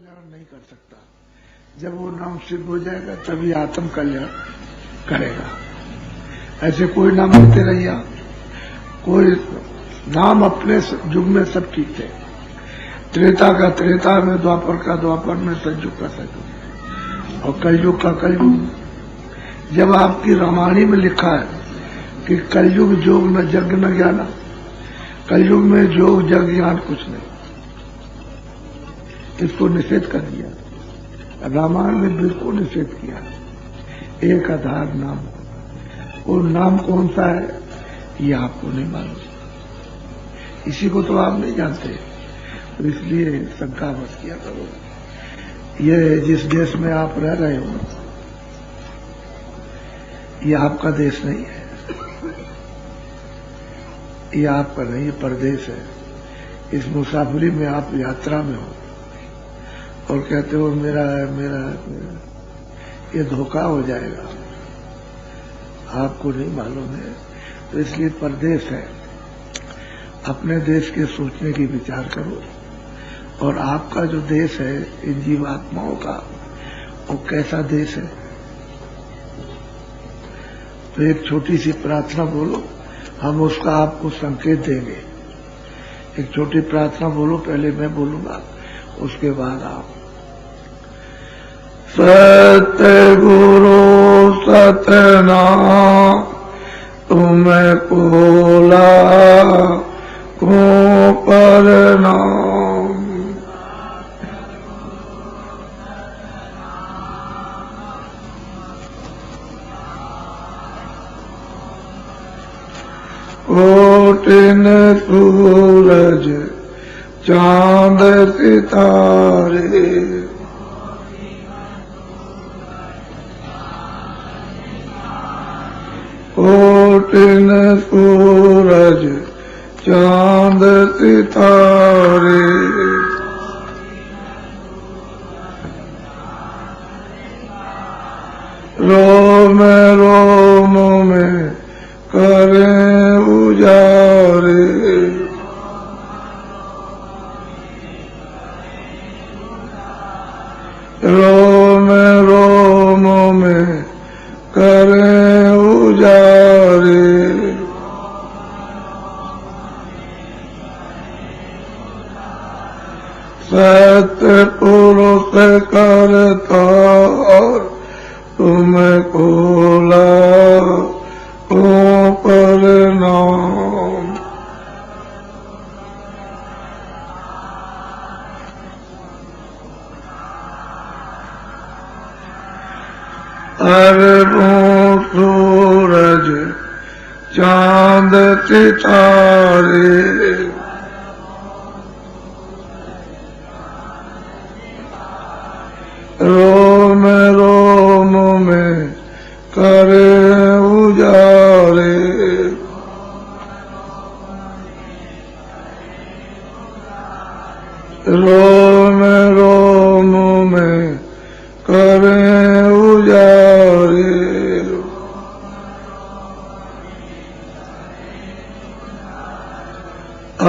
कल्याण नहीं कर सकता। जब वो नाम सिद्ध हो जाएगा तभी आत्म कल्याण करेगा। ऐसे कोई नाम लेते रहिए। कोई नाम अपने युग में सब ठीक थे। त्रेता का त्रेता में, द्वापर का द्वापर में, सतयुग का सतयुग और कलयुग का कलयुग। जब आपकी रामायणी में लिखा है कि कलयुग जोग न यज्ञ न ज्ञान, कलयुग में जोग जग ज्ञान कुछ नहीं, इसको निषेध कर दिया। रामायण में बिल्कुल निषेध किया। एक आधार नाम, वो नाम कौन सा है ये आपको नहीं मालूम। इसी को तो आप नहीं जानते, तो इसलिए शंका मत किया करो। ये जिस देश में आप रह रहे हो ये आपका देश नहीं है, ये आपका नहीं, ये परदेश है। इस मुसाफरी में आप यात्रा में हो और कहते हो मेरा है, मेरा है, मेरा, ये धोखा हो जाएगा। आपको नहीं मालूम है, तो इसलिए परदेश है। अपने देश के सोचने की विचार करो। और आपका जो देश है इन जीवात्माओं का, वो कैसा देश है। तो एक छोटी सी प्रार्थना बोलो, हम उसका आपको संकेत देंगे। एक छोटी प्रार्थना बोलो, पहले मैं बोलूंगा, उसके बाद आप। सत्य गुरु सतनाम तुम्हें कोला को परनाम। कोटिन सूरज चांद सितारे, कोटिन सूरज चांद सितारे, रोम रोम में करें उजारे, रोम रोम में करें उजारे। सत्य पुरुष करता और तुम्हें कोला को परनाम। अरबों सूरज चांद सितारे, रोम रोम में करे उजारे, रोम रोम में करे उजारे।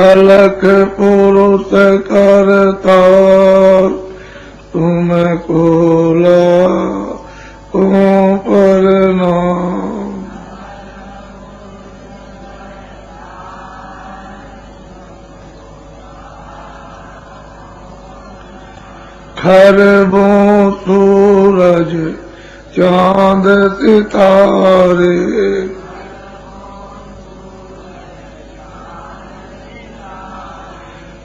अलख पुरुष करता तुम्हें कोला को परनाम। खरबों सूरज चांद सितारे,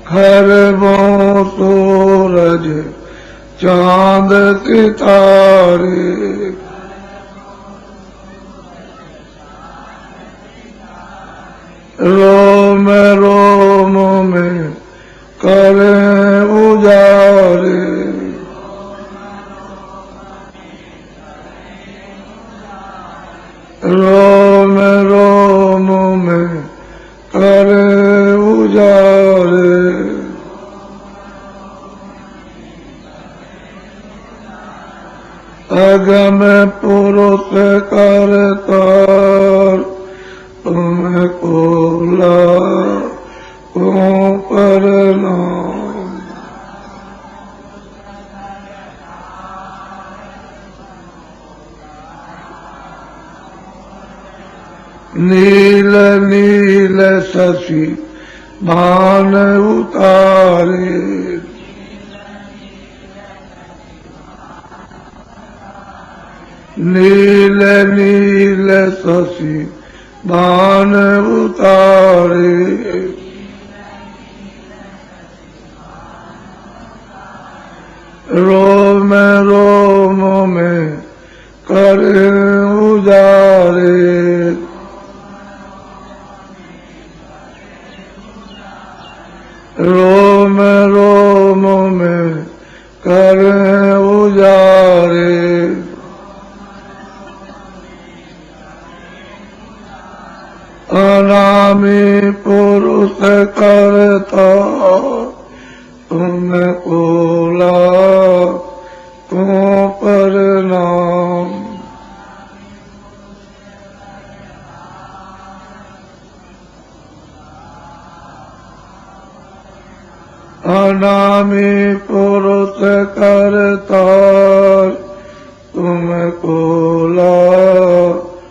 खरबों सूरज चांद सितारे, रोम रोम में करें उजारे, रोम रोम में करें उजारे। अगम पुरुष करता तुम्हें कोला को परनाम। नील नील शशि भान उतारे, नील नील शशि भान उतारे, रोम रोम में कर उजारे, रोम रोम में कर उजारे, अनामी पुरुष करता तुमको लाखों प्रणाम, अनामी पुरुष करता तुमको लाखों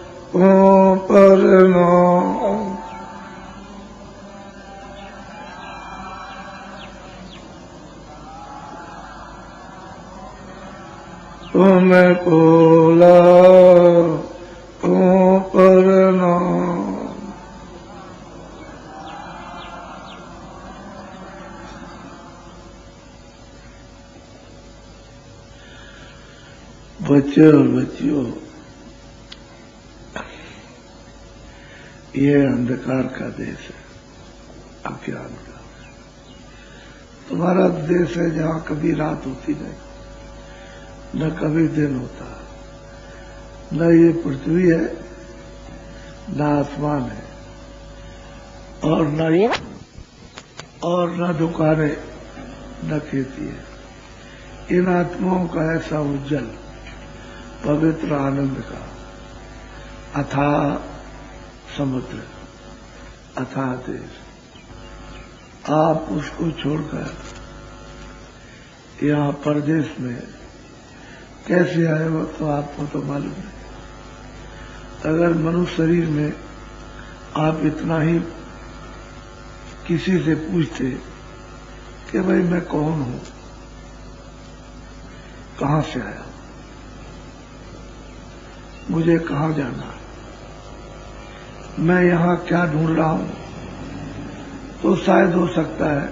प्रणाम, तुमको लाखों प्रणाम। बच्चे और बच्चियों, ये अंधकार का देश है, अज्ञान का। तुम्हारा देश है जहां कभी रात होती नहीं, न कभी दिन होता, न ये पृथ्वी है, न आसमान है, और न दुकानें, न खेती है। इन आत्माओं का ऐसा उज्जवल पवित्र आनंद का अथाह समुद्र, अथाह देश, आप उसको छोड़कर यहाँ परदेश में कैसे आए हो तो आपको तो मालूम नहीं। अगर मनुष्य शरीर में आप इतना ही किसी से पूछते कि भाई मैं कौन हूं, कहां से आया, मुझे कहां जाना है, मैं यहां क्या ढूंढ रहा हूं, तो शायद हो सकता है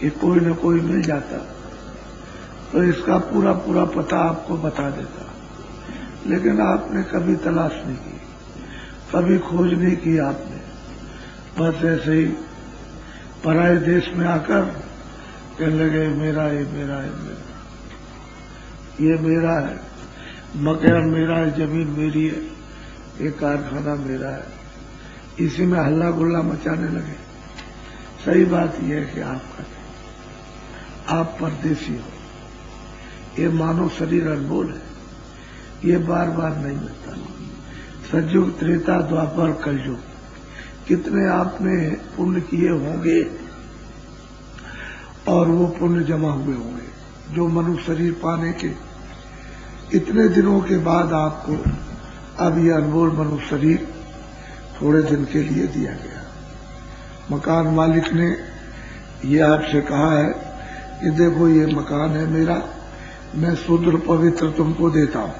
कि कोई न कोई मिल जाता तो इसका पूरा पूरा पता आपको बता देता। लेकिन आपने कभी तलाश नहीं की, कभी खोज नहीं की आपने, बस ऐसे ही पराये देश में आकर कहने लगे मेरा है, मेरा है, मेरा, ये मेरा है, मकान मेरा है, जमीन मेरी है, ये कारखाना मेरा है, इसी में हल्ला गुल्ला मचाने लगे। सही बात यह है कि आप परदेसी हो, ये मानव शरीर अनमोल है, ये बार बार नहीं मिलता। सतयुग, त्रेता, द्वापर, कलयुग, कितने आपने पुण्य किए होंगे और वो पुण्य जमा हुए होंगे, जो मनुष्य शरीर पाने के इतने दिनों के बाद आपको अब ये अनमोल मनुष्य शरीर थोड़े दिन के लिए दिया गया। मकान मालिक ने ये आपसे कहा है कि देखो ये मकान है मेरा, मैं शुद्ध पवित्र तुमको देता हूं,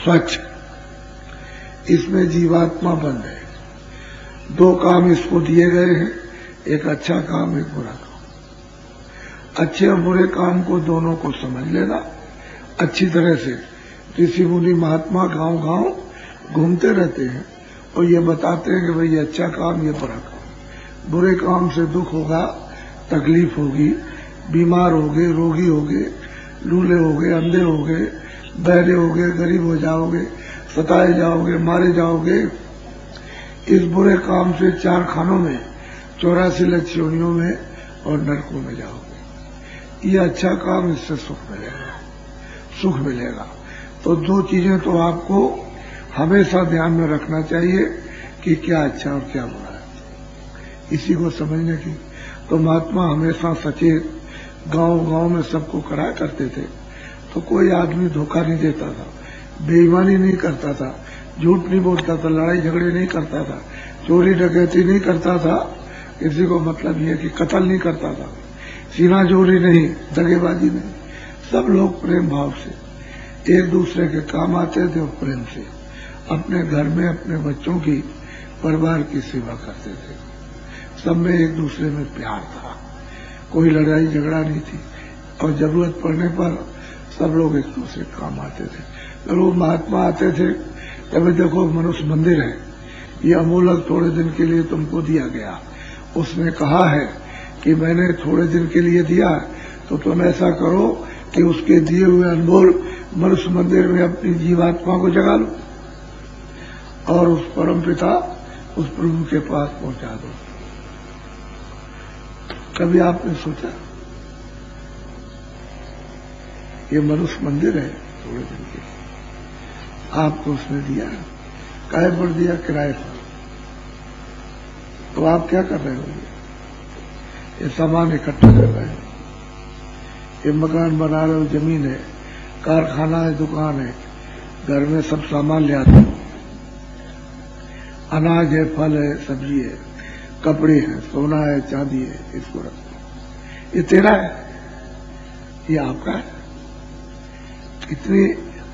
स्वच्छ, इसमें जीवात्मा बंद है। दो काम इसको दिए गए हैं, एक अच्छा काम, एक बुरा काम। अच्छे और बुरे काम को दोनों को समझ लेना अच्छी तरह से। ऋषि मुनि महात्मा गांव गांव घूमते रहते हैं और ये बताते हैं कि भाई ये अच्छा काम, ये बुरा काम। बुरे काम से दुख होगा, तकलीफ होगी, बीमार होगे, रोगी होगे, लूले होगे, अंधे होगे, बहरे होगे, गरीब हो जाओगे, सताए जाओगे, मारे जाओगे। इस बुरे काम से 4 खानों में, 84 लक्ष योनियों में और नरकों में जाओगे। ये अच्छा काम, इससे सुख मिलेगा, सुख मिलेगा। तो 2 चीजें तो आपको हमेशा ध्यान में रखना चाहिए कि क्या अच्छा और क्या बुरा है। इसी को समझने की तो महात्मा हमेशा सचेत गांव गांव में सबको कराया करते थे। तो कोई आदमी धोखा नहीं देता था, बेईमानी नहीं करता था, झूठ नहीं बोलता था, लड़ाई झगड़े नहीं करता था, चोरी डकैती नहीं करता था, किसी को मतलब ये कि कत्ल नहीं करता था, सीना चोरी नहीं, दगेबाजी नहीं। सब लोग प्रेम भाव से एक दूसरे के काम आते थे और प्रेम से अपने घर में अपने बच्चों की, परिवार की सेवा करते थे। सब में एक दूसरे में प्यार था, कोई लड़ाई झगड़ा नहीं थी, और जरूरत पड़ने पर सब लोग एक दूसरे के काम आते थे। लोग महात्मा आते थे, कभी देखो मनुष्य मंदिर है, ये अमूलक थोड़े दिन के लिए तुमको दिया गया, उसने कहा है कि मैंने थोड़े दिन के लिए दिया, तो तुम ऐसा करो कि उसके दिए हुए अनमोल मनुष्य मंदिर में अपनी जीवात्मा को जगा लो और उस परम पिता, उस प्रभु के पास पहुंचा दो। कभी आपने सोचा ये मनुष्य मंदिर है, थोड़े दिन के आपको उसने दिया, काहे पर दिया? किराए पर। तो आप क्या कर रहे हो? ये सामान इकट्ठा कर रहे हो, ये मकान बना रहे हो, जमीन है, कारखाना है, दुकान है, घर में सब सामान ले आते हो, अनाज है, फल है, सब्जी है, कपड़े हैं, सोना है, चांदी है, इसको रखो। ये तेरा है, ये आपका है। इतनी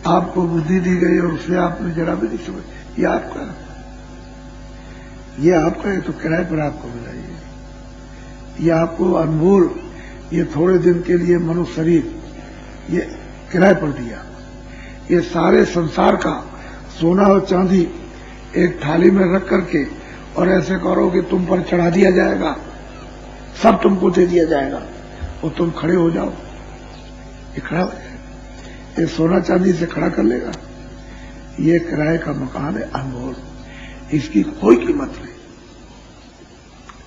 आपको बुद्धि दी गई और उससे आपने जरा भी नहीं समझ, ये आपका है, ये आपका है, तो किराए पर आपको मिला। ये आपको अनमोल, ये थोड़े दिन के लिए मनुष्य शरीर ये किराए पर दिया। ये सारे संसार का सोना और चांदी एक थाली में रख करके और ऐसे करो कि तुम पर चढ़ा दिया जाएगा, सब तुमको दे दिया जाएगा और तुम खड़े हो जाओ, ये खड़ा हो जाएगा, ये सोना चांदी से खड़ा कर लेगा। ये किराए का मकान है, अनमोल, इसकी कोई कीमत नहीं,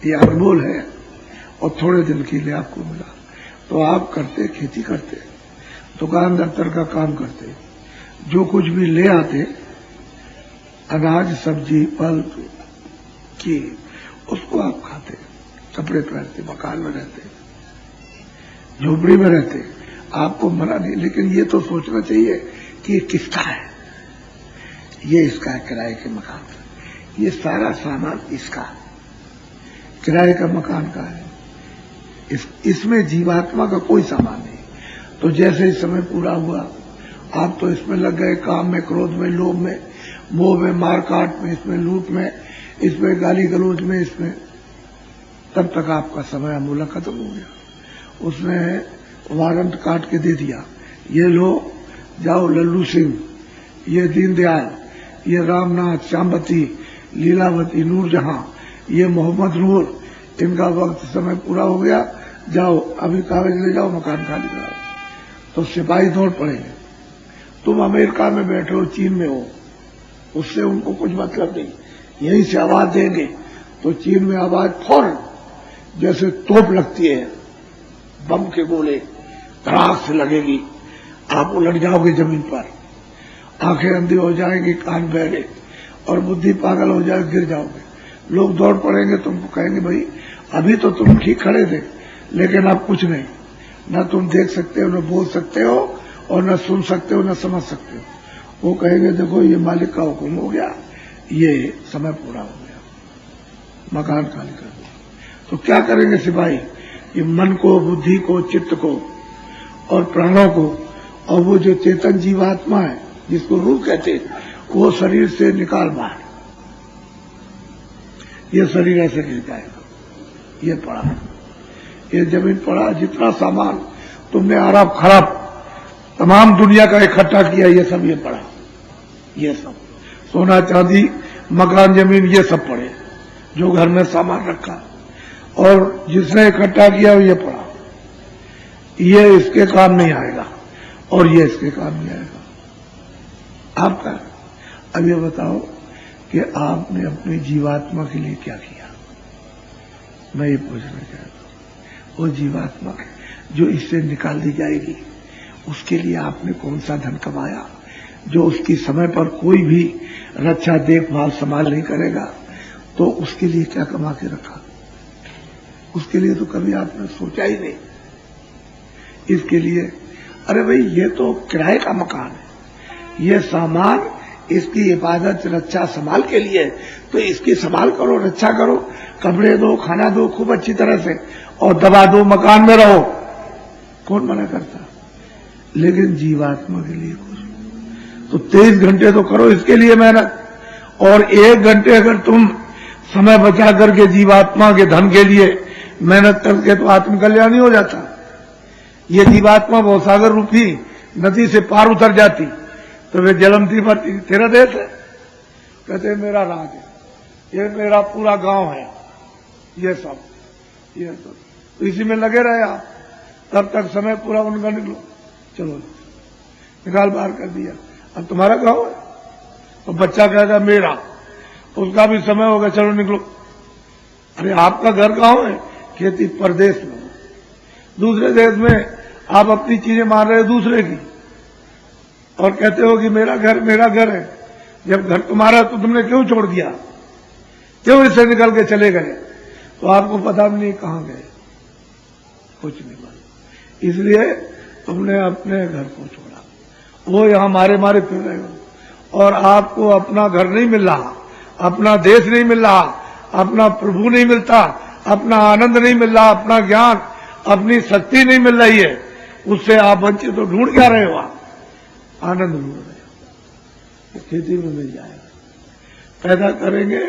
ये अनमोल है और थोड़े दिन के लिए आपको मिला। तो आप करते, खेती करते, दुकान दफ्तर का काम करते, जो कुछ भी ले आते, अनाज, सब्जी, फल की, उसको आप खाते, कपड़े पहनते, मकान में रहते, झोपड़ी में रहते, आपको मना नहीं। लेकिन ये तो सोचना चाहिए कि ये किसका है, ये इसका है, किराए के मकान का, ये सारा सामान इसका है, किराए का मकान का है, इसमें जीवात्मा का कोई सामान नहीं। तो जैसे इस समय पूरा हुआ, आप तो इसमें लग गए, काम में, क्रोध में, लोभ में, मोह में, मार काट में, इसमें लूट में, इसमें गाली गलौज में, इसमें, तब तक आपका समय अमूलक खत्म हो गया। उसने वारंट काट के दे दिया, ये लो, जाओ लल्लू सिंह, ये दीनदयाल, ये रामनाथ, श्यामवती, लीलावती, नूरजहां, ये मोहम्मद नूर, इनका वक्त समय पूरा हो गया, जाओ अभी कागज ले जाओ, मकान खाली कराओ। तो सिपाही दौड़ पड़ेंगे। तुम अमेरिका में बैठे हो, चीन में हो, उससे उनको कुछ मतलब नहीं, यहीं से आवाज देंगे तो चीन में आवाज फौरन जैसे तोप लगती है, बम के गोले धड़ाक से लगेगी, आप उलट जाओगे जमीन पर, आंखें अंधी हो जाएंगी, कान बहरे और बुद्धि पागल हो जाएगी, गिर जाओगे। लोग दौड़ पड़ेंगे, तुमको कहेंगे भाई अभी तो तुम ठीक खड़े थे, लेकिन अब कुछ नहीं, न तुम देख सकते हो, न बोल सकते हो, और न सुन सकते हो, न समझ सकते हो। वो कहेंगे देखो ये मालिक का हुक्म हो गया, ये समय पूरा हो गया, मकान खाली कर दो। तो क्या करेंगे सिपाही? ये मन को, बुद्धि को, चित्त को और प्राणों को, और वो जो चेतन जीवात्मा है जिसको रूह कहते हैं, वो शरीर से निकाल बाहर, ये शरीर ऐसे गिर जाएगा। ये पड़ा, ये जमीन पड़ा, जितना सामान तुमने अरब खरब तमाम दुनिया का इकट्ठा किया, ये सब ये पड़ा, ये सब सोना चांदी, मकान, जमीन, ये सब पड़े, जो घर में सामान रखा, और जिसने इकट्ठा किया ये पड़ा, ये इसके काम नहीं आएगा और ये इसके काम नहीं आएगा। आपका अब ये बताओ कि आपने अपनी जीवात्मा के लिए क्या किया? मैं ये पूछना चाहता हूं, वो जीवात्मा जो इससे निकाल दी जाएगी, उसके लिए आपने कौन सा धन कमाया, जो उसकी समय पर कोई भी रक्षा, देखभाल, संभाल नहीं करेगा, तो उसके लिए क्या कमा के रखा? उसके लिए तो कभी आपने सोचा ही नहीं। इसके लिए अरे भाई ये तो किराए का मकान है, ये सामान इसकी हिफाजत रक्षा संभाल के लिए, तो इसकी संभाल करो, रक्षा करो, कपड़े दो, खाना दो खूब अच्छी तरह से, और दबा दो, मकान में रहो, कौन मना करता। लेकिन जीवात्मा के लिए कुछ तो 23 घंटे तो करो इसके लिए मेहनत, और 1 घंटे अगर तुम समय बचा करके जीवात्मा के धन के लिए मेहनत करके तो आत्मकल्याण ही हो जाता। ये जीवात्मा भवसागर रूपी नदी से पार उतर जाती तो वे जलमती मरती। तेरा देश है, कहते मेरा राज है, ये मेरा पूरा गांव है, ये सब तो इसी में लगे रहे आप, तब तक समय पूरा उनका निकलो, चलो निकाल बाहर कर दिया, अब तुम्हारा गांव है। तो बच्चा कहेगा मेरा, उसका भी समय होगा, चलो निकलो। अरे आपका घर गांव है, खेती परदेश में, दूसरे देश में आप अपनी चीजें मान रहे हो दूसरे की, और कहते हो कि मेरा घर है। जब घर तुम्हारा तो तुमने क्यों छोड़ दिया, क्यों इससे निकल के चले गए? तो आपको पता भी नहीं कहां गए, कुछ नहीं मालूम, इसलिए तुमने अपने घर को छोड़ा, वो यहां मारे मारे फिर रहे हो, और आपको अपना घर नहीं मिल रहा, अपना देश नहीं मिल रहा, अपना प्रभु नहीं मिलता, अपना आनंद नहीं मिल रहा, अपना ज्ञान, अपनी शक्ति नहीं मिल रही है, उससे आप वंचित तो ढूंढ क्या रहे हो? आप आनंद ढूंढ रहे हो, खेती में मिल जाएगा, पैदा करेंगे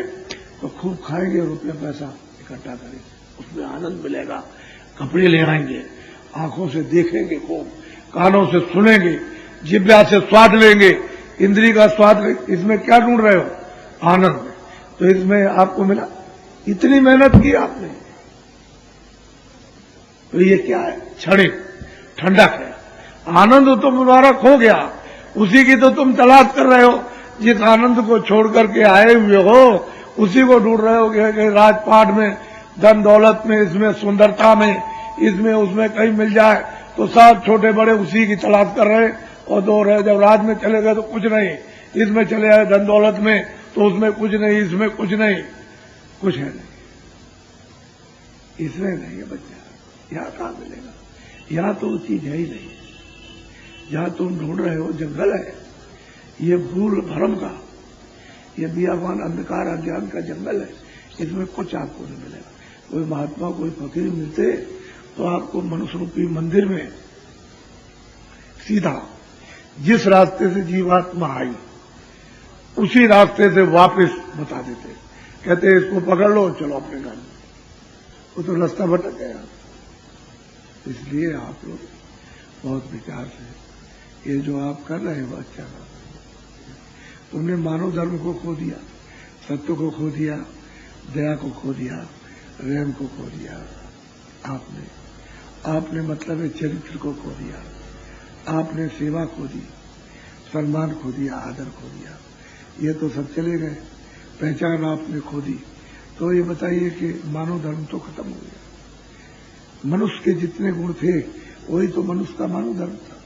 तो खूब खाएंगे, रुपया पैसा इकट्ठा करेंगे, उसमें आनंद मिलेगा, कपड़े ले आएंगे, आंखों से देखेंगे खूब, कानों से सुनेंगे, जिह्वा से स्वाद लेंगे, इंद्री का स्वाद, इसमें क्या ढूंढ रहे हो? आनंद। तो इसमें आपको मिला, इतनी मेहनत की आपने, तो ये क्या है? क्षणिक ठंडक है, आनंद तो तुम्हारा खो गया, उसी की तो तुम तलाश कर रहे हो। जिस आनंद को छोड़ करके आए हुए हो उसी को ढूंढ रहे हो कि राजपाट में, धन दौलत में, इसमें सुंदरता में, इसमें उसमें कहीं मिल जाए तो सब छोटे बड़े उसी की तलाश कर रहे और दो रहे। जब राज में चले गए तो कुछ नहीं, इसमें चले आए धन दौलत में तो उसमें कुछ नहीं, इसमें कुछ नहीं, कुछ है नहीं, इसमें नहीं है बच्चा, यहां कहां मिलेगा? यहां तो वो चीज है ही नहीं, जहां तुम ढूंढ रहे हो जंगल है, ये भूल भ्रम का, ये बियाबान अंधकार अज्ञान का जंगल है, इसमें कुछ आपको नहीं मिलेगा। कोई महात्मा कोई फकीर मिलते तो आपको मनुष्य रूपी मंदिर में सीधा जिस रास्ते से जीवात्मा आई उसी रास्ते से वापस बता देते, कहते इसको पकड़ लो, चलो अपने घर में, वो तो रास्ता भटक गया। इसलिए आप लोग बहुत विचार से ये जो आप कर रहे हो अच्छा कर, तुमने मानव धर्म को खो दिया, सत्य को खो दिया, दया को खो दिया, प्रेम को खो दिया, आपने मतलब चरित्र को खो दिया, आपने सेवा खो दी, सम्मान खो दिया, आदर खो दिया, ये तो सब चले गए, पहचान आपने खो दी। तो ये बताइए कि मानव धर्म तो खत्म हो गया, मनुष्य के जितने गुण थे वही तो मनुष्य का मानव धर्म था,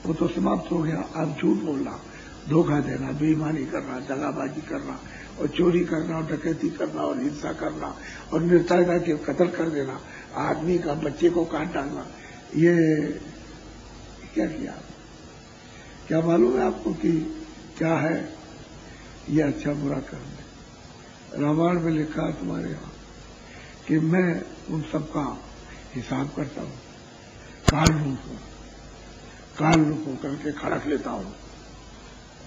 वो तो समाप्त हो गया। आप झूठ बोलना, धोखा देना, बेईमानी करना, दगाबाजी करना और चोरी करना और डकैती करना और हिंसा करना और निर्दयता के कत्ल कर देना, आदमी का बच्चे को काट डालना, ये क्या किया? क्या मालूम है आपको कि क्या है ये अच्छा बुरा कर्म? रामायण में लिखा है तुम्हारे यहां कि मैं उन सबका हिसाब करता हूं, काल रूप होकर के खड़क लेता हूं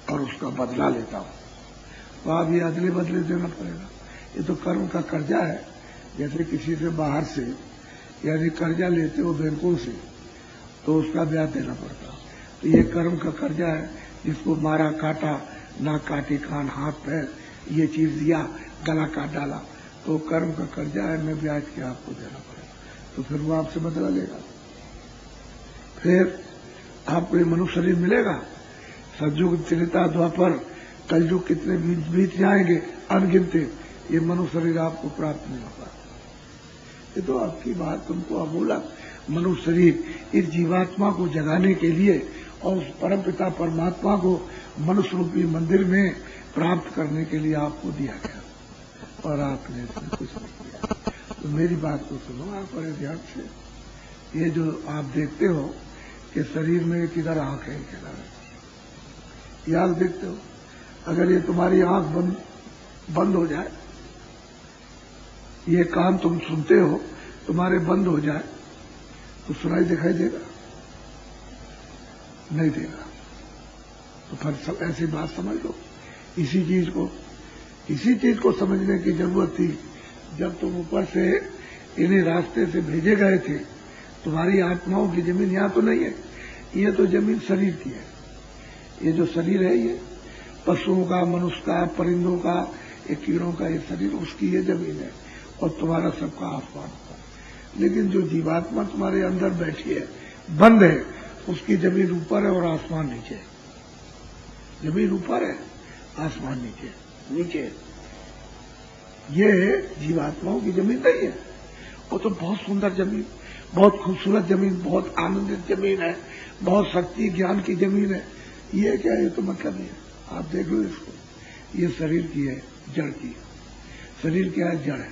और उसका बदला लेता हूं। तो आप ये अदले बदले देना पड़ेगा, ये तो कर्म का कर्जा है। जैसे किसी से बाहर से यदि कर्जा लेते हो बैंकों से तो उसका ब्याज देना पड़ता, तो ये कर्म का कर्जा है, जिसको मारा काटा, नाक काटी, कान हाथ पैर ये चीज दिया, गला काट डाला, तो कर्म का कर्जा है, मैं ब्याज के आपको देना पड़ेगा, तो फिर वो आपसे बदला लेगा। फिर आपको ये मनुष्य शरीर मिलेगा, सतयुग त्रेता द्वापर कलयुग कितने बीत जाएंगे अनगिनते, ये मनुष्य शरीर आपको प्राप्त नहीं होगा। ये तो आपकी बात तुमको अमूलक मनुष्य शरीर इस जीवात्मा को जगाने के लिए और उस परमपिता परमात्मा को मनुष्य रूपी मंदिर में प्राप्त करने के लिए आपको दिया गया, और आपने इसमें कुछ नहीं किया। तो मेरी बात को सुनो आप बड़े ध्यान से। ये जो आप देखते हो कि शरीर में किधर आंख है, किधर ये आंख देखते हो, अगर ये तुम्हारी आंख बंद हो जाए, ये कान तुम सुनते हो तुम्हारे बंद हो जाए, तो सुनाई दिखाई देगा? नहीं देगा। तो फिर सब ऐसी बात समझ लो। इसी चीज को समझने की जरूरत थी। जब तुम ऊपर से इन्हीं रास्ते से भेजे गए थे, तुम्हारी आत्माओं की जमीन यहां तो नहीं है, ये तो जमीन शरीर की है। ये जो शरीर है, ये पशुओं का, मनुष्य का, परिंदों का, ये कीड़ों का ये शरीर, उसकी ये जमीन है, और तुम्हारा सबका आसमान का। लेकिन जो जीवात्मा तुम्हारे अंदर बैठी है, बंद है, उसकी जमीन ऊपर है और आसमान नीचे है। जमीन ऊपर है, आसमान नीचे। ये जीवात्माओं की जमीन नहीं है। वो तो बहुत सुंदर जमीन, बहुत खूबसूरत जमीन, बहुत आनंदित जमीन है, बहुत शक्ति ज्ञान की जमीन है। ये क्या है? ये तो मतलब नहीं है। आप देख लो इसको, ये शरीर की है, जड़ की। शरीर क्या है? जड़ है।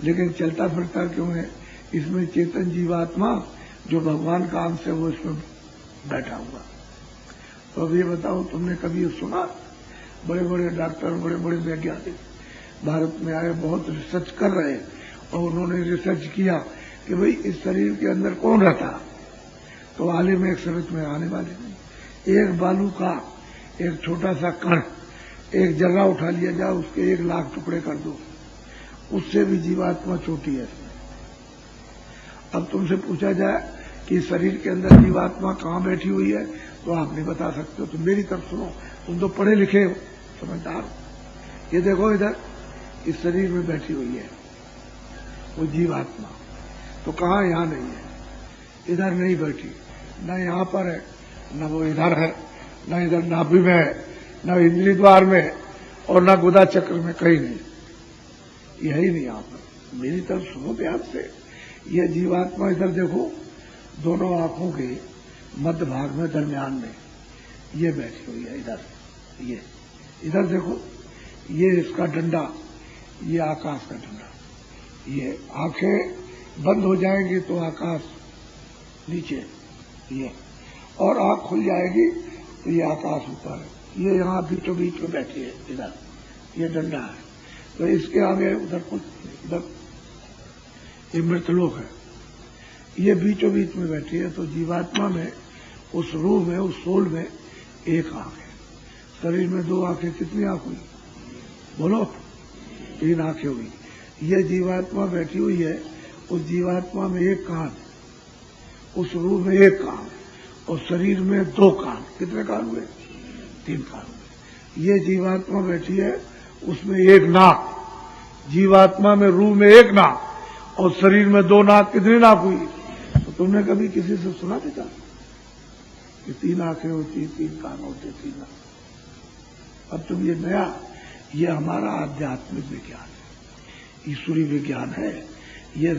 लेकिन चलता फिरता क्यों है? इसमें चेतन जीवात्मा जो भगवान का अंश है, वो इसमें बैठा हुआ। तो अब ये बताओ, तुमने कभी सुना? बड़े बड़े डॉक्टर, बड़े बड़े वैज्ञानिक भारत में आए, बहुत रिसर्च कर रहे हैं, और उन्होंने रिसर्च किया कि भाई इस शरीर के अंदर कौन रहता, तो आलिम एक समझ में आने वाले नहीं। एक बालू का एक छोटा सा कण, एक जगह उठा लिया जाए, उसके 1,00,000 टुकड़े कर दो, उससे भी जीवात्मा छोटी है। अब तुमसे पूछा जाए कि शरीर के अंदर जीवात्मा कहाँ बैठी हुई है, तो आप नहीं बता सकते हो। तुम मेरी तरफ सुनो, तुम तो पढ़े लिखे हो, समझदार। ये देखो, इधर इस शरीर में बैठी हुई है वो जीवात्मा। तो कहाँ? यहां नहीं है, इधर नहीं बैठी, न यहां पर है, न वो इधर है, न इधर नाभि में है, न इंद्रिय द्वार में, और न गुदा चक्र में, कहीं नहीं। यही नहीं यहां पर। मेरी तरफ सुनो ध्यान से। यह जीवात्मा इधर देखो, दोनों आंखों के मध्य भाग में, दरमियान में ये बैठी हुई है। इधर ये, इधर देखो, ये इसका डंडा, ये आकाश का डंडा। ये आंखें बंद हो जाएंगी तो आकाश नीचे, ये, और आंख खुल जाएगी तो ये आकाश ऊपर है। ये यहां बीचों बीच में बैठी है, इधर ये डंडा है। तो इसके आगे उधर कुछ, इधर ये मृतलोक है, ये बीचों बीच में बैठी है। तो जीवात्मा में, उस रूह में, उस सोल में एक आंख है। शरीर में 2 आंखें, कितनी आंख हुई? बोलो, 3 आंखें हुई। ये जीवात्मा बैठी हुई है, उस जीवात्मा में 1 कान, उस रूह में 1 कान, और शरीर में 2 कान। कितने कान हुए? 3 कान हुए। ये जीवात्मा बैठी है, उसमें 1 नाक। जीवात्मा में, रूह में 1 नाक, और शरीर में 2 नाक। कितनी नाक हुई? तो तुमने कभी किसी से सुना था कि 3 आंखें होती, 3 कान होते, 3 नाक? अब तुम ये नया, ये हमारा आध्यात्मिक विज्ञान है, ईश्वरीय विज्ञान है। ये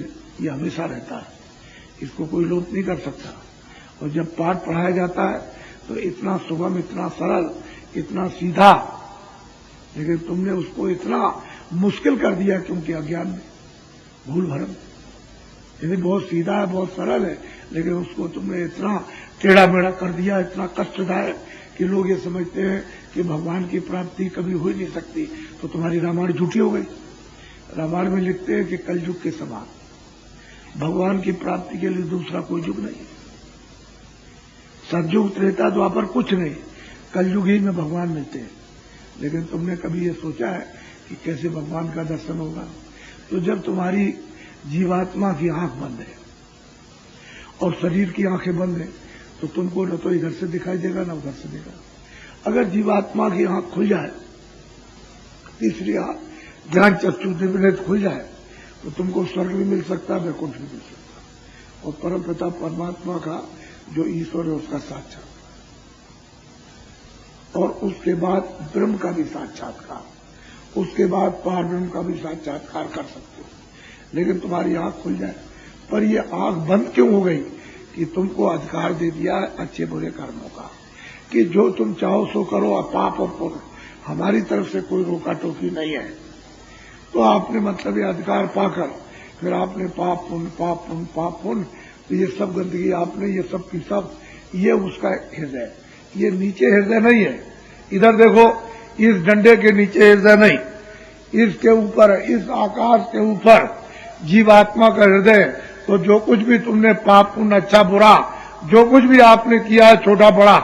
हमेशा रहता है, इसको कोई लोप नहीं कर सकता। और जब पाठ पढ़ाया जाता है तो इतना सुगम, इतना सरल, इतना सीधा, लेकिन तुमने उसको इतना मुश्किल कर दिया, क्योंकि अज्ञान में, भूल भरम। यदि बहुत सीधा है, बहुत सरल है, लेकिन उसको तुमने इतना टेढ़ा मेढ़ा कर दिया, इतना कष्टदायक, कि लोग ये समझते हैं कि भगवान की प्राप्ति कभी हो ही नहीं सकती। तो तुम्हारी रामायण झूठी हो गई। रामायण में लिखते हैं कि कलयुग के समान भगवान की प्राप्ति के लिए दूसरा कोई युग नहीं। सतयुग, त्रेता, द्वापर कुछ नहीं, कलयुग ही में भगवान मिलते हैं। लेकिन तुमने कभी ये सोचा है कि कैसे भगवान का दर्शन होगा? तो जब तुम्हारी जीवात्मा की आंख बंद है और शरीर की आंखें बंद है, तो तुमको न तो इधर से दिखाई देगा, न उधर से देगा। अगर जीवात्मा की आंख खुल जाए, तीसरी आंख ज्ञान चक्षु दिव्य खुल जाए, तो तुमको स्वर्ग भी मिल सकता है, वैकुंठ भी मिल सकता है, और परम पिता परमात्मा का जो ईश्वर है उसका साक्षात्कार, और उसके बाद ब्रह्म का भी साक्षात्कार, उसके बाद पार ब्रह्म का भी साक्षात्कार कर सकते हो। लेकिन तुम्हारी आंख खुल जाए। पर ये आंख बंद क्यों हो गई? कि तुमको अधिकार दे दिया अच्छे बुरे कर्मों का, कि जो तुम चाहो सो करो, पाप और पुण्य, हमारी तरफ से कोई रोका टोकी नहीं है। तो आपने मतलब ये अधिकार पाकर फिर आपने पाप पुण्य, पाप पुण्य, पाप पुण्य, तो ये सब गंदगी आपने, ये सब की सब, ये उसका हृदय, ये नीचे हृदय नहीं है। इधर देखो, इस डंडे के नीचे हृदय नहीं, इसके ऊपर, इस आकाश के ऊपर जीवात्मा का हृदय। तो जो कुछ भी तुमने पाप पुण्य अच्छा बुरा जो कुछ भी आपने किया है छोटा बड़ा,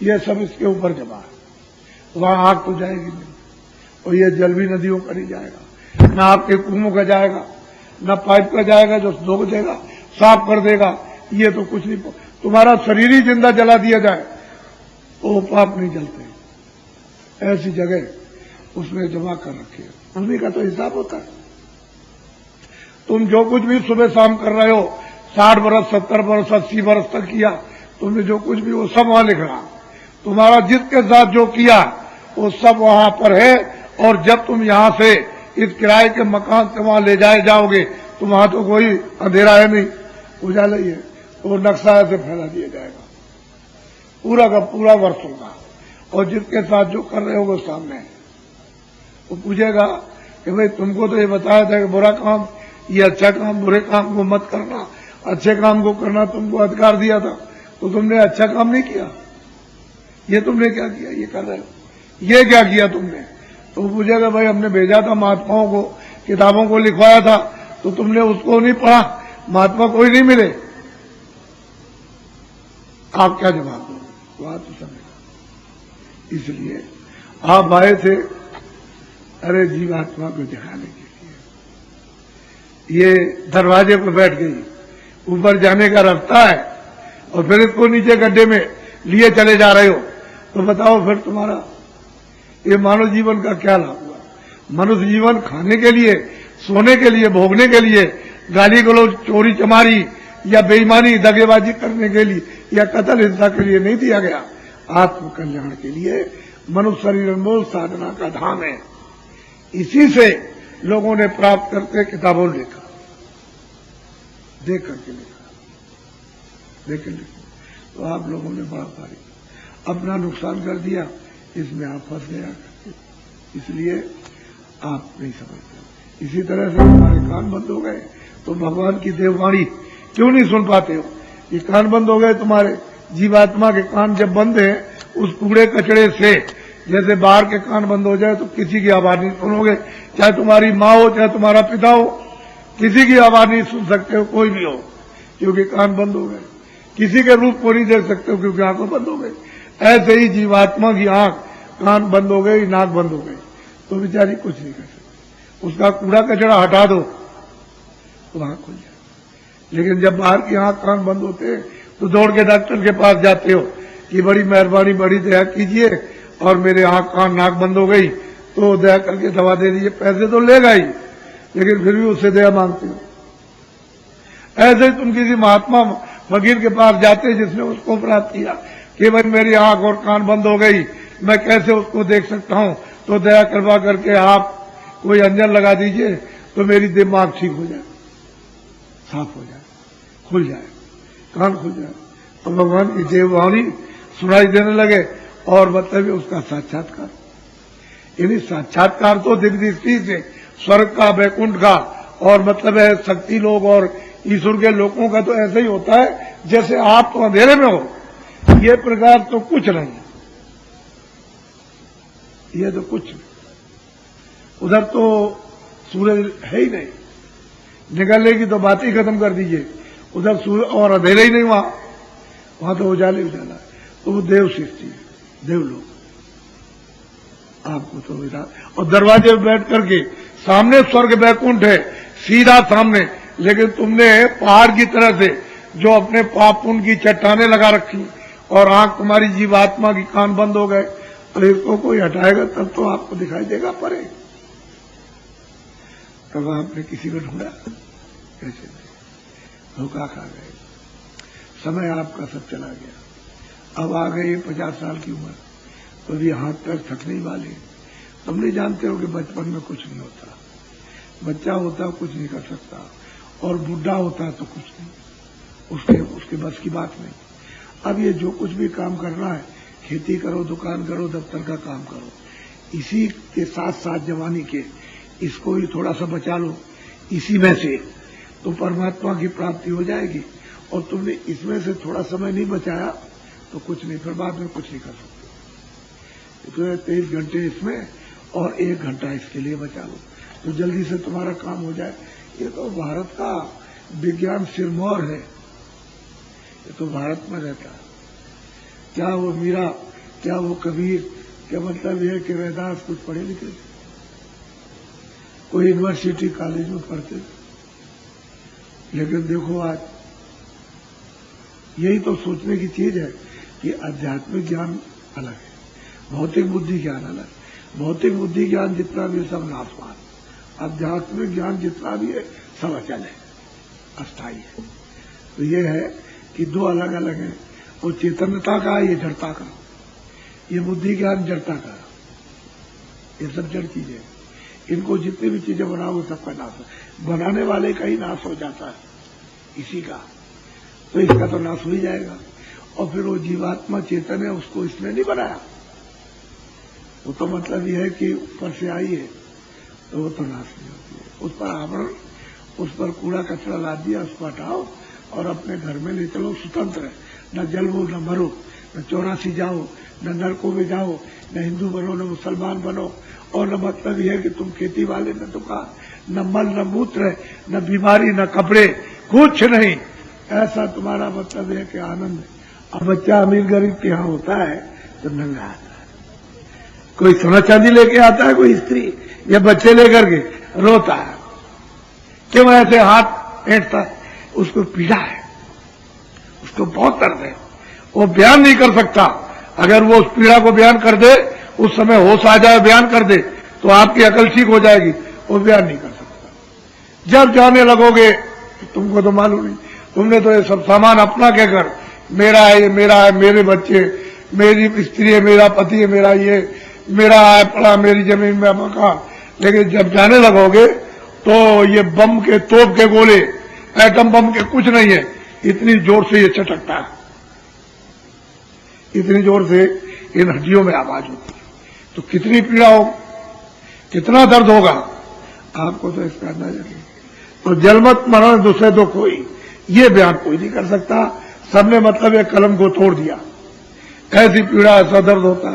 ये सब इसके ऊपर जमा है। वहां आग तो जाएगी नहीं, और ये जल भी नदियों का नहीं जाएगा, न आपके कुओं का जाएगा, न पाइप का जाएगा जो धो देगा साफ कर देगा, ये तो कुछ नहीं। तुम्हारा शरीर ही जिंदा जला दिया जाए तो पाप नहीं जलते। ऐसी जगह उसने जमा कर रखी है, उन्हीं का तो हिसाब होता है। तुम जो कुछ भी सुबह शाम कर रहे हो, 60 बरस 70 बरस 80 बरस तक किया, तुमने जो कुछ भी वो सब वहां लिख रहा। तुम्हारा जिसके साथ जो किया वो सब वहां पर है। और जब तुम यहां से इस किराए के मकान से वहां ले जाए जाओगे तो वहां तो कोई अंधेरा है नहीं, उजाला ही है। तो वो नक्शा ऐसे फैला दिया जाएगा पूरा का पूरा वर्षों का। और जिसके साथ जो कर रहे हो वो सामने है। वो पूछेगा कि भाई तुमको तो ये बताया था कि बुरा काम, ये अच्छा काम, बुरे काम को मत करना, अच्छे काम को करना तुमको अधिकार दिया था, तो तुमने अच्छा काम नहीं किया। ये तुमने क्या किया, ये कर रहे हो, ये क्या किया तुमने। तो पूछेगा भाई हमने भेजा था महात्माओं को, किताबों को लिखवाया था, तो तुमने उसको नहीं पढ़ा, महात्मा कोई नहीं मिले। आप क्या जवाब दोगे, बात तो समझ। इसलिए आप आए थे अरे जीवात्मा को दिखाने के लिए। ये दरवाजे पर बैठ गई, ऊपर जाने का रास्ता है और फिर इसको नीचे गड्ढे में लिए चले जा रहे हो, तो बताओ फिर तुम्हारा ये मानव जीवन का क्या लाभ हुआ। मनुष्य जीवन खाने के लिए, सोने के लिए, भोगने के लिए, गाली गलौज, चोरी चमारी या बेईमानी दगेबाजी करने के लिए या कत्ल हिंसा के लिए नहीं दिया गया। आत्म कल्याण के लिए मनुष्य शरीर अनमोल साधना का धाम है। इसी से लोगों ने प्राप्त करके किताबों लिखा, देख करके लिखा, देख के लिखा। तो आप लोगों ने बड़ा भारी अपना नुकसान कर दिया, इसमें आप फंस गया, इसलिए आप नहीं समझते। इसी तरह से हमारे कान बंद हो गए तो भगवान की देववाणी क्यों नहीं सुन पाते हो। ये कान बंद हो गए तुम्हारे, जीवात्मा के कान जब बंद है उस कूड़े कचड़े से, जैसे बाहर के कान बंद हो जाए तो किसी की आवाज नहीं सुनोगे, चाहे तुम्हारी माँ हो चाहे तुम्हारा पिता हो, किसी की आवाज नहीं सुन सकते हो, कोई भी हो, क्योंकि कान बंद हो गए। किसी के रूप को नहीं देख सकते हो क्योंकि आंखें बंद हो गई। ऐसे ही जीवात्मा की आंख कान बंद हो गई, नाक बंद हो गई, तो बेचारी कुछ नहीं कर सकती। उसका कूड़ा कचरा हटा दो तो आंख खुल जाए। लेकिन जब बाहर की आंख कान बंद होते तो दौड़ के डॉक्टर के पास जाते हो कि बड़ी मेहरबानी, बड़ी दया कीजिए और मेरे आंख कान नाक बंद हो गई, तो दया करके दवा दे दीजिए। पैसे तो लेगा ही, लेकिन फिर भी उससे दया मांगते हो। ऐसे ही तुम किसी महात्मा फकीर के पास जाते जिसने उसको प्राप्त किया कि भाई मेरी आंख और कान बंद हो गई, मैं कैसे उसको देख सकता हूं, तो दया करवा करके आप कोई अंजन लगा दीजिए तो मेरी दिमाग ठीक हो जाए, साफ हो जाए, खुल जाए, कान खुल जाए। तो भगवान की देववाणी सुनाई देने लगे और मतलब उसका साक्षात्कार। यानी साक्षात्कार तो दिव्य दृष्टि से स्वर्ग का, वैकुंठ का, और मतलब है शक्ति लोग और ईश्वर के लोगों का तो ऐसा ही होता है जैसे आप तो अंधेरे में हो। ये प्रकार तो कुछ नहीं, ये तो कुछ नहीं। उधर तो सूरज है ही नहीं, निकलने की तो बात ही खत्म कर दीजिए। उधर सूरज और अंधेरे ही नहीं, वहां तो उजाले उजाला है। तो वो देव सृष्टि है, देवलोक। आपको तो विराट और दरवाजे पर बैठ करके सामने स्वर्ग वैकुंठ है सीधा सामने, लेकिन तुमने पहाड़ की तरह से जो अपने पाप पुण्य की चट्टाने लगा रखी और आंख तुम्हारी जीवात्मा की कान बंद हो गए, तो इसको कोई हटाएगा तब तो आपको दिखाई देगा परे। तब आपने किसी को ढूंढा कैसे, धोखा खा गए। समय आपका सब चला गया। अब आ गई 50 साल की उम्र, तो अभी हाथ पैर थकने ही वाले। तुम नहीं जानते हो कि बचपन में कुछ नहीं होता, बच्चा होता कुछ नहीं कर सकता, और बुढ़ा होता तो कुछ नहीं, उसके बस की बात नहीं। अब ये जो कुछ भी काम करना है, खेती करो, दुकान करो, दफ्तर का काम करो, इसी के साथ साथ जवानी के इसको ही थोड़ा सा बचा लो, इसी में से तो परमात्मा की प्राप्ति हो जाएगी। और तुमने इसमें से थोड़ा समय नहीं बचाया तो कुछ नहीं, फिर बाद में कुछ नहीं कर सकते। तो 23 घंटे इसमें और 1 घंटा इसके लिए बचा लो तो जल्दी से तुम्हारा काम हो जाए। ये तो भारत का विज्ञान सिरमौर है, ये तो भारत में रहता है। क्या वो मीरा, क्या वो कबीर, क्या मतलब यह कि रैदास कुछ पढ़े लिखे थे, कोई यूनिवर्सिटी कॉलेज में पढ़ते थे। लेकिन देखो आज यही तो सोचने की चीज है कि आध्यात्मिक ज्ञान अलग है, भौतिक बुद्धि ज्ञान अलग है। भौतिक बुद्धि ज्ञान जितना भी सब नाशवान, आध्यात्मिक ज्ञान जितना भी है सब अचल है, अस्थायी है। तो ये है कि दो अलग अलग है, वो चेतनता का, ये जड़ता का। ये बुद्धि ज्ञान जड़ता का, ये सब जड़ चीजें। इनको जितनी भी चीजें बनाओ सबका नाश है, बनाने वाले का ही नाश हो जाता है, इसी का। तो इसका तो नाश हो ही जाएगा। और फिर वो जीवात्मा चेतन है, उसको इसने नहीं बनाया, वो तो मतलब यह है कि ऊपर से आई है, तो वो तो नाश नहीं होती है। उस पर आवरण, उस पर कूड़ा कचरा ला दिया, उसको हटाओ और अपने घर में ले चलो, स्वतंत्र है। न जलवो न मरो, न 84 जाओ, न नरकों में जाओ, न हिंदू बनो न मुसलमान बनो। और न मतलब यह है कि तुम खेती वाले न दुकान, न मल न मूत्र, न बीमारी न कपड़े, कुछ नहीं। ऐसा तुम्हारा मतलब है कि आनंद है। अब बच्चा अमीर गरीब के यहाँ होता है तो नंगा आता है, कोई सोना चांदी लेके आता है, कोई स्त्री या बच्चे लेकर के रोता है, क्यों ऐसे हाथ ऐंठता है, उसको पीड़ा है, उसको बहुत दर्द है, वो बयान नहीं कर सकता। अगर वो उस पीड़ा को बयान कर दे, उस समय होश आ जाए, बयान कर दे, तो आपकी अकल ठीक हो जाएगी। वो बयान नहीं कर सकता। जब जाने लगोगे तुमको तो मालूम नहीं, तुमने तो ये सब सामान अपना कहकर, मेरा है, ये मेरा है, मेरे बच्चे, मेरी स्त्री है, मेरा पति है, मेरा ये, मेरा है पड़ा, मेरी जमीन में मकान। लेकिन जब जाने लगोगे तो ये बम के, तोप के गोले, एटम बम के कुछ नहीं है, इतनी जोर से ये चटकता है, इतनी जोर से इन हड्डियों में आवाज होती है। तो कितनी पीड़ा हो, कितना दर्द होगा, आपको तो इसका अंदाजा नहीं। तो जलमत मरण दूसरे तो कोई, ये बयान कोई नहीं कर सकता। सबने मतलब एक कलम को तोड़ दिया, ऐसी पीड़ा, ऐसा दर्द होता।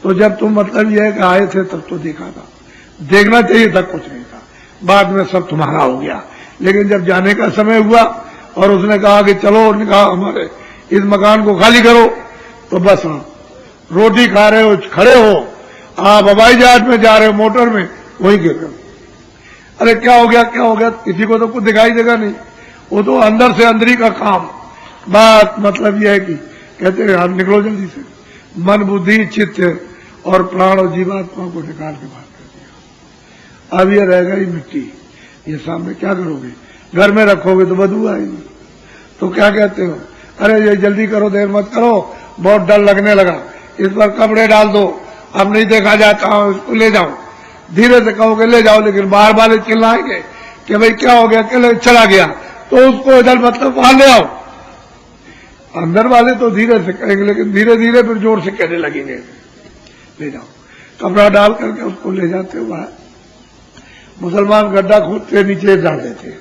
तो जब तुम मतलब ये है कि आए थे तब तो देखा था, देखना चाहिए था, कुछ नहीं था, बाद में सब तुम्हारा हो गया। लेकिन जब जाने का समय हुआ और उसने कहा कि चलो, उसने कहा हमारे इस मकान को खाली करो, तो बस आप रोटी खा रहे हो, खड़े हो, आप हवाई जहाज में जा रहे हो, मोटर में, वहीं गिर गए। अरे क्या हो गया, क्या हो गया, किसी को तो कुछ दिखाई देगा नहीं, वो तो अंदर से अंदरी का काम। बात मतलब यह है कि कहते हैं हम निकलो जल्दी से, मन बुद्धि चित्त और प्राण और जीवात्मा को निकाल के बाहर कर दिया। अब ये रह गई मिट्टी, ये सामने क्या करोगे, घर में रखोगे तो बदबू आएगी। तो क्या कहते हो, अरे ये जल्दी करो, देर मत करो, बहुत डर लगने लगा, इस पर कपड़े डाल दो, अब नहीं देखा जाता हूं, इसको ले जाओ। धीरे से कहोगे ले जाओ, लेकिन बाहर वाले चिल्लाएंगे कि भाई क्या हो गया, अकेले चला गया, तो उसको इधर मतलब वहां ले आओ। अंदर वाले तो धीरे से कहेंगे, लेकिन धीरे धीरे फिर जोर से कहने लगेंगे ले जाओ। कपड़ा डाल करके उसको ले जाते हो बाहर। मुसलमान गड्ढा खोदते नीचे डाल देते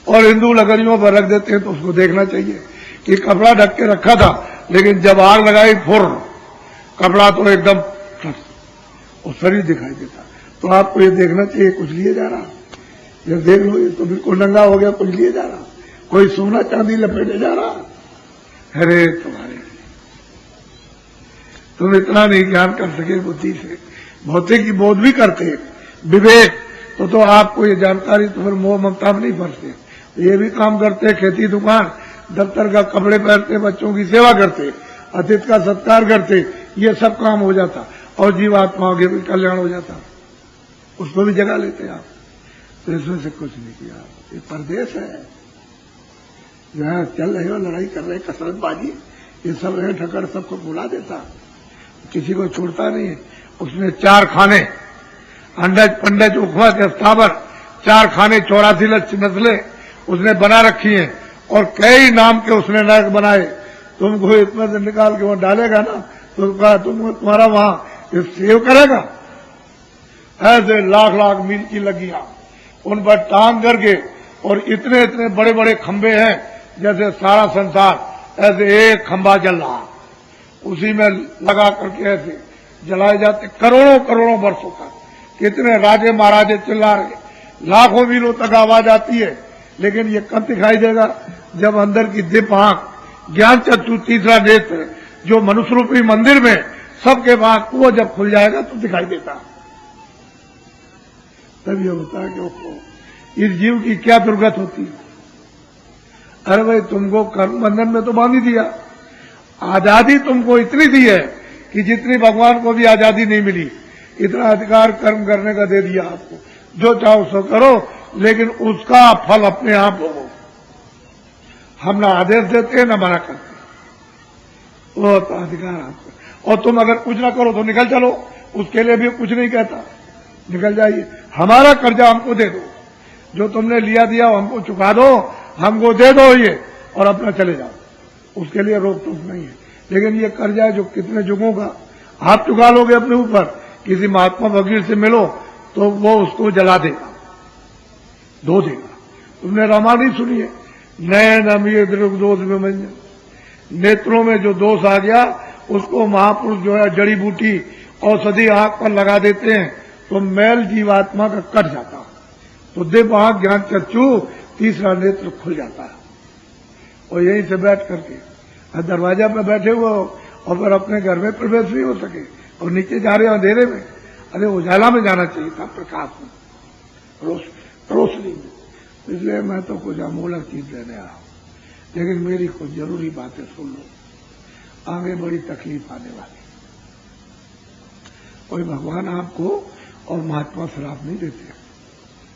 और हिंदू लकड़ियों पर रख देते हैं। तो उसको देखना चाहिए कि कपड़ा ढक के रखा था, लेकिन जब आग लगाई फुर, कपड़ा तो एकदम और शरीर दिखाई देता। तो आपको ये देखना चाहिए कुछ लिए जा रहा, जब देख लो ये तो बिल्कुल नंगा हो गया, कुछ लिए जा रहा, कोई सोना चांदी लपेटे जा रहा। अरे तुम्हारे, तुम इतना नहीं ज्ञान कर सके बुद्धि से, भौतिक की बोध भी करते विवेक, तो आपको ये जानकारी तो फिर मोह ममता में नहीं फंसते। तो ये भी काम करते, खेती दुकान, दफ्तर का कपड़े पहनते, बच्चों की सेवा करते, अतिथि का सत्कार करते, ये सब काम हो जाता और जीवात्माओं के भी कल्याण हो जाता, उसको भी जगा लेते आप। तो इसमें से कुछ नहीं किया। ये परदेश है, जहां चल रहे हो, लड़ाई कर रहे, कसरतबाजी, ये सब है, ठकर सबको बुला देता, किसी को छोड़ता नहीं है। उसने 4 खाने, अंडज पंडज उखवा के स्थावर, 4 खाने 84 नस्लें उसने बना रखी हैं और कई नाम के उसने नायक बनाए। तुमको इतना से निकाल के वहां डालेगा ना, तो कहा तुम्हारा वहां सेव करेगा। ऐसे लाख लाख मील की लगियां उन पर टांग करके, और इतने इतने बड़े बड़े खंभे हैं जैसे सारा संसार, ऐसे एक खंभा जल रहा, उसी में लगा करके ऐसे जलाए जाते करोड़ों करोड़ों वर्षों तक। कितने राजे महाराजे चिल्ला रहे, लाखों मीलों तक आवाज आती है, लेकिन ये कब दिखाई देगा? जब अंदर की दिव्य आंख, ज्ञान चक्षु, तीसरा नेत्र, जो मनुष्य रूपी मंदिर में सबके आंख, वो जब खुल जाएगा तो दिखाई देता। तब ये होता है कि उसको इस जीव की क्या दुर्गत होती है। अरे भाई, तुमको कर्म बंधन में तो बांध ही दिया, आजादी तुमको इतनी दी है कि जितनी भगवान को भी आजादी नहीं मिली, इतना अधिकार कर्म करने का दे दिया आपको। जो चाहो सो करो, लेकिन उसका फल अपने आप भोगो। हम ना आदेश देते ना मना करते, वो तो अधिकार आपको। और तुम अगर कुछ ना करो तो निकल चलो, उसके लिए भी कुछ नहीं कहता, निकल जाइए। हमारा कर्जा हमको दे दो, जो तुमने लिया दिया हमको चुका दो, हमको दे दो ये, और अपना चले जाओ, उसके लिए रोक टोक नहीं है। लेकिन ये कर्जा है जो कितने युगों का, आप चुका लोगे अपने ऊपर, किसी महात्मा फकीर से मिलो तो वो उसको जला देगा, धो देगा। तुमने रामायण नहीं सुनी है? नयन अमीर दोष में नेत्रों में जो दोष आ गया, उसको महापुरुष जो है जड़ी बूटी औषधि आंख पर लगा देते हैं, तो मैल जीवात्मा का कट जाता, तो दिव्य आंख, ज्ञान चक्षु, तीसरा नेत्र खुल जाता है। और यहीं से बैठ करके दरवाजा पर बैठे हुए और फिर अपने घर में प्रवेश नहीं हो सके, और नीचे जा रहे अंधेरे में। अरे उजाला में जाना चाहिए था, प्रकाश में, रोशनी में। इसलिए मैं तो कुछ अमूलक चीज देने आया हूं, लेकिन मेरी कुछ जरूरी बातें सुन लो, आगे बड़ी तकलीफ आने वाली। कोई भगवान आपको और महात्मा श्राप नहीं देते,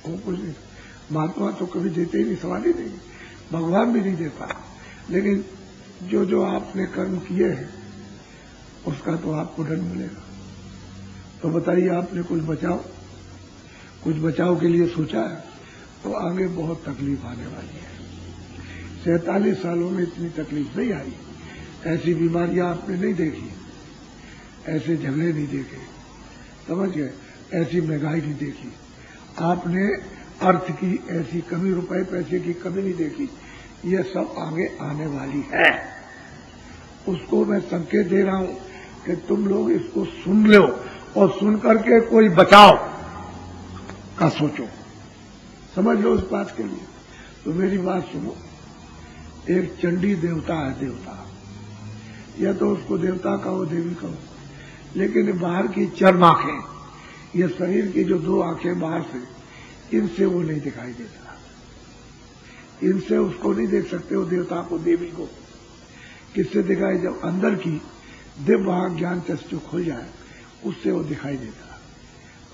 वो कुछ नहीं। महात्मा तो कभी देते ही नहीं, सवाल ही नहीं, भगवान भी नहीं देता। लेकिन जो जो आपने कर्म किए हैं उसका तो आपको दंड मिलेगा। तो बताइए, आपने कुछ बचाव के लिए सोचा है तो आगे बहुत तकलीफ आने वाली है। 47 सालों में इतनी तकलीफ नहीं आई, ऐसी बीमारियां आपने नहीं देखी, ऐसे झगड़े नहीं देखे, समझ गए, ऐसी महंगाई नहीं देखी, आपने अर्थ की ऐसी कमी, रुपए पैसे की कमी नहीं देखी। ये सब आगे आने वाली है, उसको मैं संकेत दे रहा हूं कि तुम लोग इसको सुन लो, और सुन करके कोई बचाव का सोचो, समझ लो इस बात के लिए। तो मेरी बात सुनो, एक चंडी देवता है, देवता, या तो उसको देवता कहो, देवी कहो, लेकिन बाहर की चर्म आंखें, ये शरीर की जो 2 आंखें बाहर से, इनसे वो नहीं दिखाई देता, इनसे उसको नहीं देख सकते हो, देवता को, देवी को। किससे दिखाई? जब अंदर की दिव्य आंख, ज्ञान चक्षु खुल जाए, उससे वो दिखाई देता।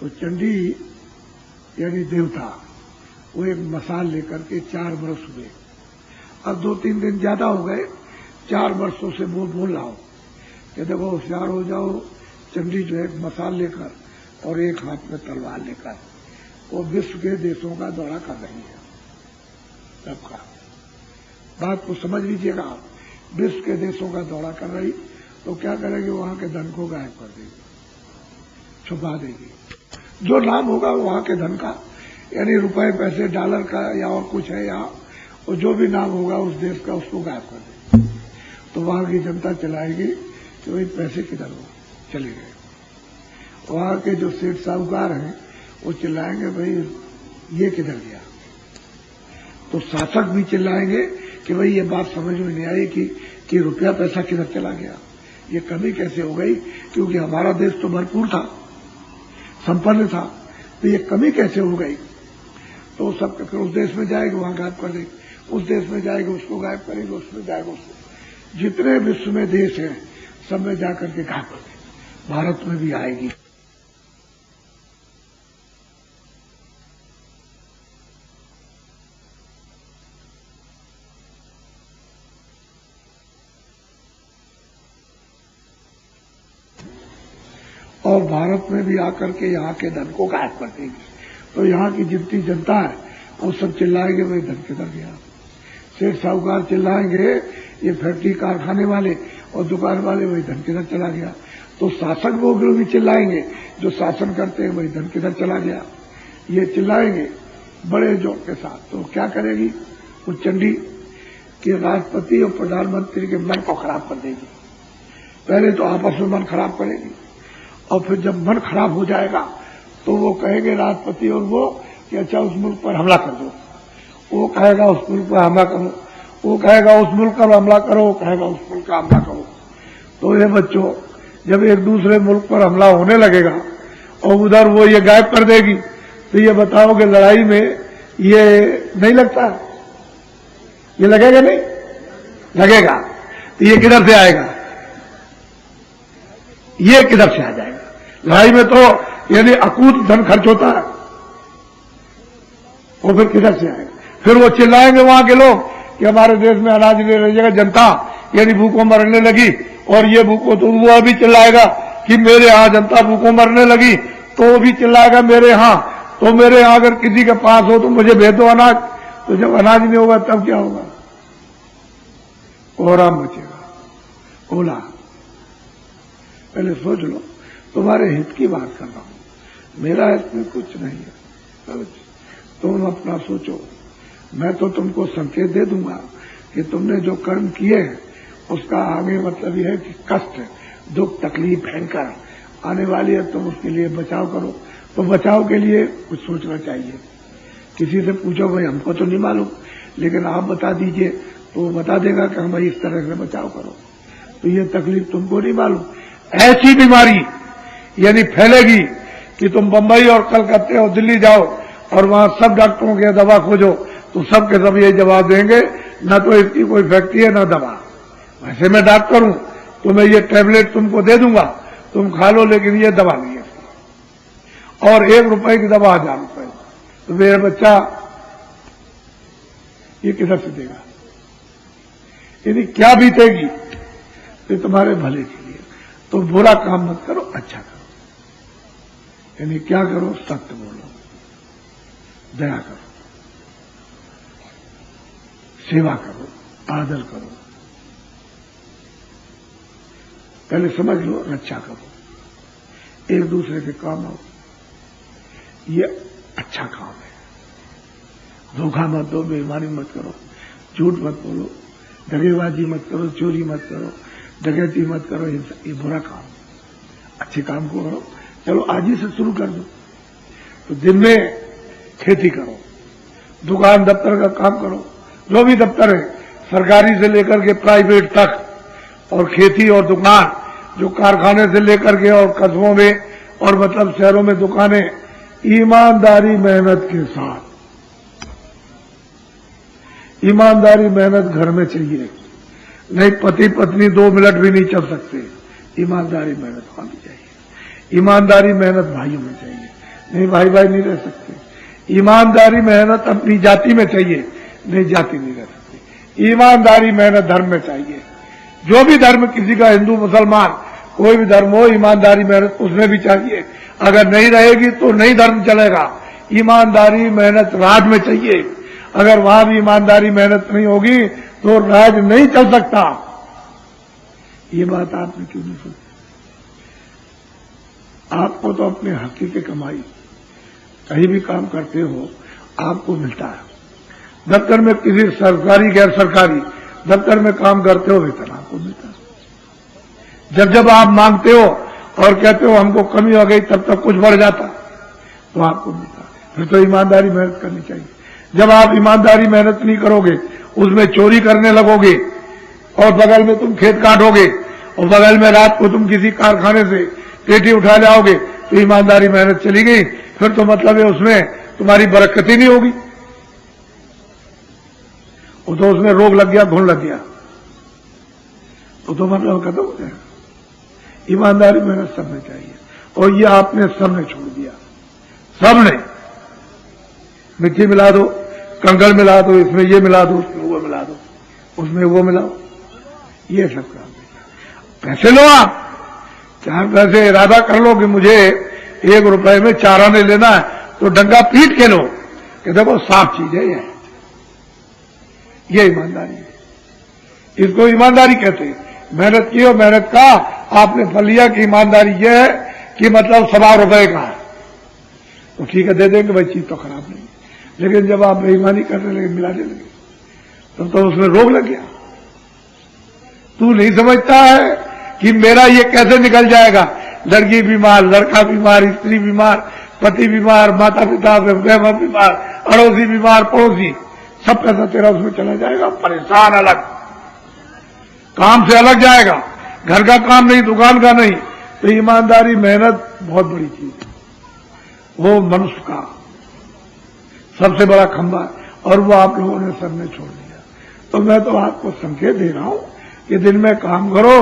तो चंडी यानी देवता, वो एक मसाल लेकर के 4 वर्ष हुए, अब 2-3 दिन ज्यादा हो गए, 4 वर्षों से वो बोल रहा हूं कि देखो होशियार हो जाओ। चंडी जो है एक मसाल लेकर और एक हाथ में तलवार लेकर वो विश्व के देशों का दौरा कर रही है, सबका। बात को समझ लीजिएगा आप, विश्व के देशों का दौरा कर रही, तो क्या करेगी? वहां के धन को गायब कर देगी, छुपा देगी। जो नाम होगा वहां के धन का, यानी रुपए पैसे डॉलर का या और कुछ है यहाँ, और जो भी नाम होगा उस देश का, उसको गायब कर देगी। तो वहां की जनता चलाएगी कि भाई पैसे किधर हो, चले गए। वहां के जो सेठ साहूकार हैं वो चिल्लाएंगे भाई ये किधर गया। तो शासक भी चिल्लाएंगे कि भाई ये बात समझ में नहीं आई कि रुपया पैसा किधर चला गया, ये कमी कैसे हो गई, क्योंकि हमारा देश तो भरपूर था, संपन्न था, तो ये कमी कैसे हो गई। तो सब उस देश में जाएगी, वहां गायब कर देगी, उस देश में जाएगी, उसको गायब करेगी, उसमें जाएगा, उसको। जितने विश्व में देश हैं सब में जाकर के गायब कर देगी। भारत में भी आएगी। और भारत में भी आकर के यहाँ के धन को गायब कर देगी। तो यहाँ की जितनी जनता है वो सब चिल्लाएंगे भाई धन किधर गया। सेठ साहूकार चिल्लाएंगे, ये फैक्ट्री कारखाने वाले और दुकान वाले वही धन किधर चला गया। तो शासक लोग भी चिल्लाएंगे, जो शासन करते हैं वही धन किधर चला गया, ये चिल्लाएंगे बड़े जोर के साथ। तो क्या करेगी वो चंडी कि राष्ट्रपति और प्रधानमंत्री के मन को खराब कर देगी। पहले तो आपस में मन खराब करेगी और फिर जब मन खराब हो जाएगा तो वो कहेंगे राष्ट्रपति और वो कि अच्छा उस मुल्क पर हमला कर दो, वो कहेगा उस मुल्क पर हमला करो, वो कहेगा उस मुल्क पर हमला करो, वो कहेगा उस मुल्क का हमला करो। तो ये बच्चों, जब एक दूसरे मुल्क पर हमला होने लगेगा और उधर वो ये गायब कर देगी, तो ये बताओ कि लड़ाई में ये नहीं लगता, ये लगेगा नहीं लगेगा, तो ये किधर से आएगा, ये किधर से आ जाएगा। लड़ाई में तो यानी अकूत धन खर्च होता है, और फिर किधर से आएगा। फिर वो चिल्लाएंगे वहां के लोग कि हमारे देश में अनाज नहीं रहेगा, जनता यानी भूखों मरने लगी, और ये भूखों, तो वो अभी चिल्लाएगा कि मेरे यहां जनता भूखों मरने लगी, तो वो भी चिल्लाएगा मेरे यहां, तो मेरे यहां अगर किसी के पास हो तो मुझे भेज दो अनाज। तो जब अनाज नहीं होगा तब क्या होगा, कोहराम मचेगा। ओला, पहले सोच लो, तुम्हारे हित की बात कर रहा हूं, मेरा इसमें कुछ नहीं है, तुम अपना सोचो। मैं तो तुमको संकेत दे दूंगा कि तुमने जो कर्म किए हैं उसका आगे मतलब यह है कि कष्ट, दुख, तकलीफ भयंकर आने वाली है, तुम उसके लिए बचाव करो। तो बचाव के लिए कुछ सोचना चाहिए। किसी से पूछो भाई हमको तो नहीं मालूम, लेकिन आप बता दीजिए, तो वो बता देगा कि हम इस तरह से बचाव करो। तो ये तकलीफ तुमको नहीं मालूम, ऐसी बीमारी यानी फैलेगी कि तुम बंबई और कलकत्ते और दिल्ली जाओ और वहां सब डॉक्टरों के दवा खोजो तो सब के सब ये जवाब देंगे, न तो इसकी कोई फैक्ट्री है न दवा। वैसे मैं डॉक्टर हूं तो मैं ये टैबलेट तुमको दे दूंगा, तुम खा लो, लेकिन ये दवा नहीं है, और 1 रुपए की दवा 1000 रुपए। तो मेरा बच्चा ये किधर से देगा, यानी क्या बीतेगी, ये तुम्हारे भले के लिए। तो बुरा काम मत करो, अच्छा करो, यानी क्या करो, सत्य बोलो, दया करो, सेवा करो, आदर करो, पहले समझ लो, रक्षा करो, एक दूसरे के काम आओ, ये अच्छा काम है। धोखा मत दो, बेईमानी मत करो, झूठ मत बोलो, दगेबाजी मत करो, चोरी मत करो, डकैती मत करो, ये बुरा काम। अच्छे काम को करो, चलो आज ही से शुरू कर दो। तो दिन में खेती करो, दुकान दफ्तर का काम करो, जो भी दफ्तर है सरकारी से लेकर के प्राइवेट तक, और खेती और दुकान, जो कारखाने से लेकर के और कस्बों में और मतलब शहरों में दुकानें, ईमानदारी मेहनत के साथ, ईमानदारी मेहनत घर में चाहिए, नहीं पति पत्नी 2 मिनट भी नहीं चल सकते, ईमानदारी मेहनत होनी चाहिए। ईमानदारी मेहनत भाइयों में चाहिए, नहीं भाई भाई नहीं रह सकते। ईमानदारी मेहनत अपनी जाति में चाहिए, नहीं जाति नहीं रह सकती। ईमानदारी मेहनत धर्म में चाहिए, जो भी धर्म किसी का, हिंदू मुसलमान कोई भी धर्म हो, ईमानदारी मेहनत उसमें भी चाहिए। अगर नहीं रहेगी तो नहीं धर्म चलेगा। ईमानदारी मेहनत राज में चाहिए, अगर वहां भी ईमानदारी मेहनत नहीं होगी तो राज नहीं चल सकता। ये बात आपने क्यों नहीं सोची? आपको तो अपने हक की कमाई, कहीं भी काम करते हो आपको मिलता है। दफ्तर में किसी सरकारी गैर सरकारी दफ्तर में काम करते हो, वेतन आपको मिलता है। जब जब आप मांगते हो और कहते हो हमको कमी हो गई, तब तक कुछ बढ़ जाता तो आपको मिलता। फिर तो ईमानदारी मेहनत करनी चाहिए। जब आप ईमानदारी मेहनत नहीं करोगे, उसमें चोरी करने लगोगे और बगल में तुम खेत काटोगे और बगल में रात को तुम किसी कारखाने से पेटी उठा लाओगे, तो ईमानदारी मेहनत चली गई। फिर तो मतलब है उसमें तुम्हारी बरकत ही नहीं होगी, वो तो उसमें रोग लग गया, घुन लग गया, तो मतलब खत्म हो जाएगा। ईमानदारी मेहनत सबने चाहिए, और ये आपने सबने छोड़ दिया। सबने मिट्टी मिला दो, कंकड़ मिला दो, इसमें ये मिला दो, उसमें वो मिला दो, उसमें वो मिलाओ, ये सब काम। पैसे लो, आप 4 पैसे इरादा कर लो कि मुझे 1 रुपए में चारा नहीं लेना है, तो डंगा पीट के लो कि देखो साफ चीज है ये ईमानदारी है। इसको ईमानदारी कहते हैं। मेहनत की और मेहनत का आपने फल लिया कि ईमानदारी यह है कि मतलब 1.25 रुपए का है, तो ठीक है दे देंगे भाई, चीज तो खराब नहीं। लेकिन जब आप बेईमानी करने लगे, मिलाने लगे, तब तो उसमें रोग लग गया। तू नहीं समझता है कि मेरा ये कैसे निकल जाएगा, लड़की बीमार, लड़का बीमार, स्त्री बीमार, पति बीमार, माता पिता बीमार, अड़ोसी बीमार, पड़ोसी, सब पैसा तेरा उसमें चला जाएगा। परेशान अलग, काम से अलग जाएगा, घर का काम नहीं, दुकान का नहीं। तो ईमानदारी, मेहनत बहुत बड़ी चीज है, वो मनुष्य का सबसे बड़ा खंभा है, और वो आप लोगों ने सबने छोड़ दिया। तो मैं तो आपको संकेत दे रहा हूं कि दिन में काम करो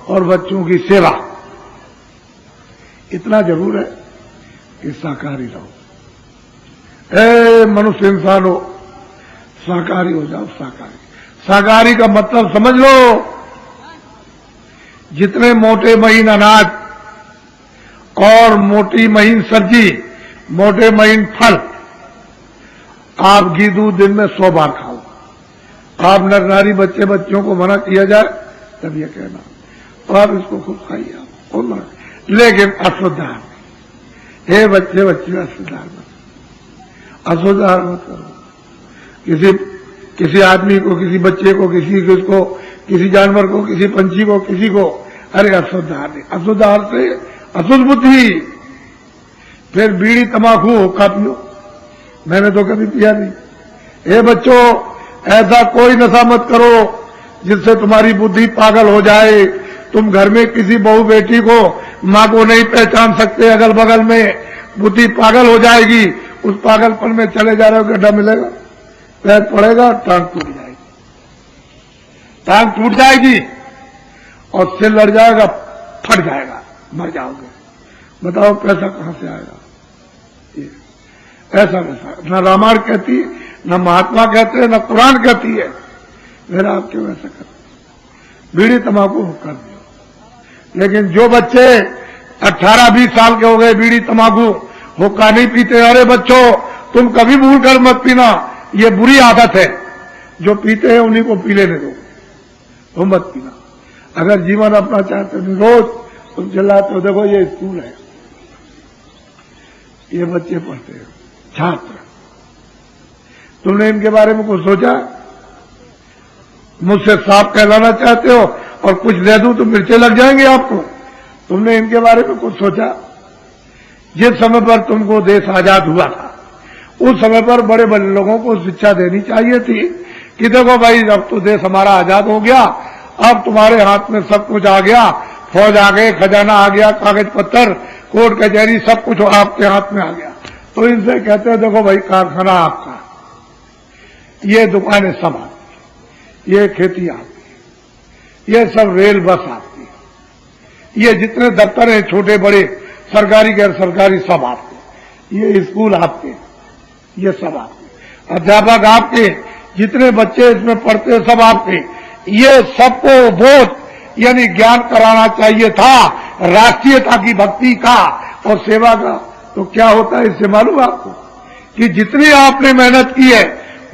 और बच्चों की सेवा, इतना जरूर है कि शाकाहारी रहो। मनुष्य इंसान हो, शाकाहारी हो जाओ। शाकाहारी का मतलब समझ लो, जितने मोटे महीन अनाज और मोटी महीन सब्जी, मोटे महीन फल, आप घी दूध दिन में 100 बार खाओ। आप नर नारी बच्चे बच्चों को मना किया जाए तब ये कहना, तो आप इसको खूब खाइए, आप कौन मना, लेकिन अशुद्ध आहार नहीं। हे बच्चे बच्चे, अशुद्ध आहार मत, अशुद्ध आहार मत करो। किसी आदमी को, किसी बच्चे को, किसी जानवर को, किसी पंछी को, किसी को, अरे अशुद्ध आहार नहीं। अशुद्ध आहार से अशुद्ध बुद्धि, फिर बीड़ी तंबाकू हुक्का पियो, मैंने तो कभी पिया नहीं। हे बच्चों, ऐसा कोई नशा मत करो जिससे तुम्हारी बुद्धि पागल हो जाए। तुम घर में किसी बहू बेटी को, मां को नहीं पहचान सकते, अगल बगल में बुद्धि पागल हो जाएगी। उस पागलपन में चले जा रहे हो, गड्ढा मिलेगा, पैर पड़ेगा, टांग टूट जाएगी, टांग टूट जाएगी और सिर लड़ जाएगा, फट जाएगा, मर जाओगे। बताओ पैसा कहां से आएगा? ऐसा वैसा न रामायण कहती, न महात्मा कहते हैं, न कुरान कहती है। फिर आप क्यों ऐसा करते? बीड़ी तंबाकू कर दियो। लेकिन जो बच्चे 18-20 साल के हो गए, बीड़ी तंबाकू हुक्का नहीं पीते, अरे बच्चों तुम कभी भूल कर मत पीना, ये बुरी आदत है। जो पीते हैं उन्हीं को पी लेने दो, तुम मत पीना। अगर जीवन अपना चाहते हो, रोज तुम चिल्लाते हो, देखो ये स्कूल है, ये बच्चे पढ़ते हैं, छात्र, तुमने इनके बारे में कुछ सोचा? मुझसे सांप कहलाना चाहते हो और कुछ दे दूं तो मिर्चे लग जाएंगे आपको। तुमने इनके बारे में कुछ सोचा? जिस समय पर तुमको देश आजाद हुआ था, उस समय पर बड़े बड़े लोगों को शिक्षा देनी चाहिए थी कि देखो भाई, अब तो देश हमारा आजाद हो गया, अब तुम्हारे हाथ में सब कुछ आ गया, फौज आ गए, खजाना आ गया, कागज पत्तर, कोर्ट कचहरी, सब कुछ आपके हाथ में आ गया। तो इनसे कहते हैं देखो भाई, कारखाना आपका, ये दुकानें सब आपकी, ये खेती आपकी, ये सब रेल बस आपकी, ये जितने दफ्तर हैं छोटे बड़े, सरकारी गैर सरकारी, सब आपके, ये स्कूल आपके, ये सब आपके, अध्यापक आपके, जितने बच्चे इसमें पढ़ते सब आपके। ये सबको बोध यानी ज्ञान कराना चाहिए था राष्ट्रीयता की, भक्ति का और सेवा का। तो क्या होता है इससे मालूम आपको कि जितनी आपने मेहनत की है,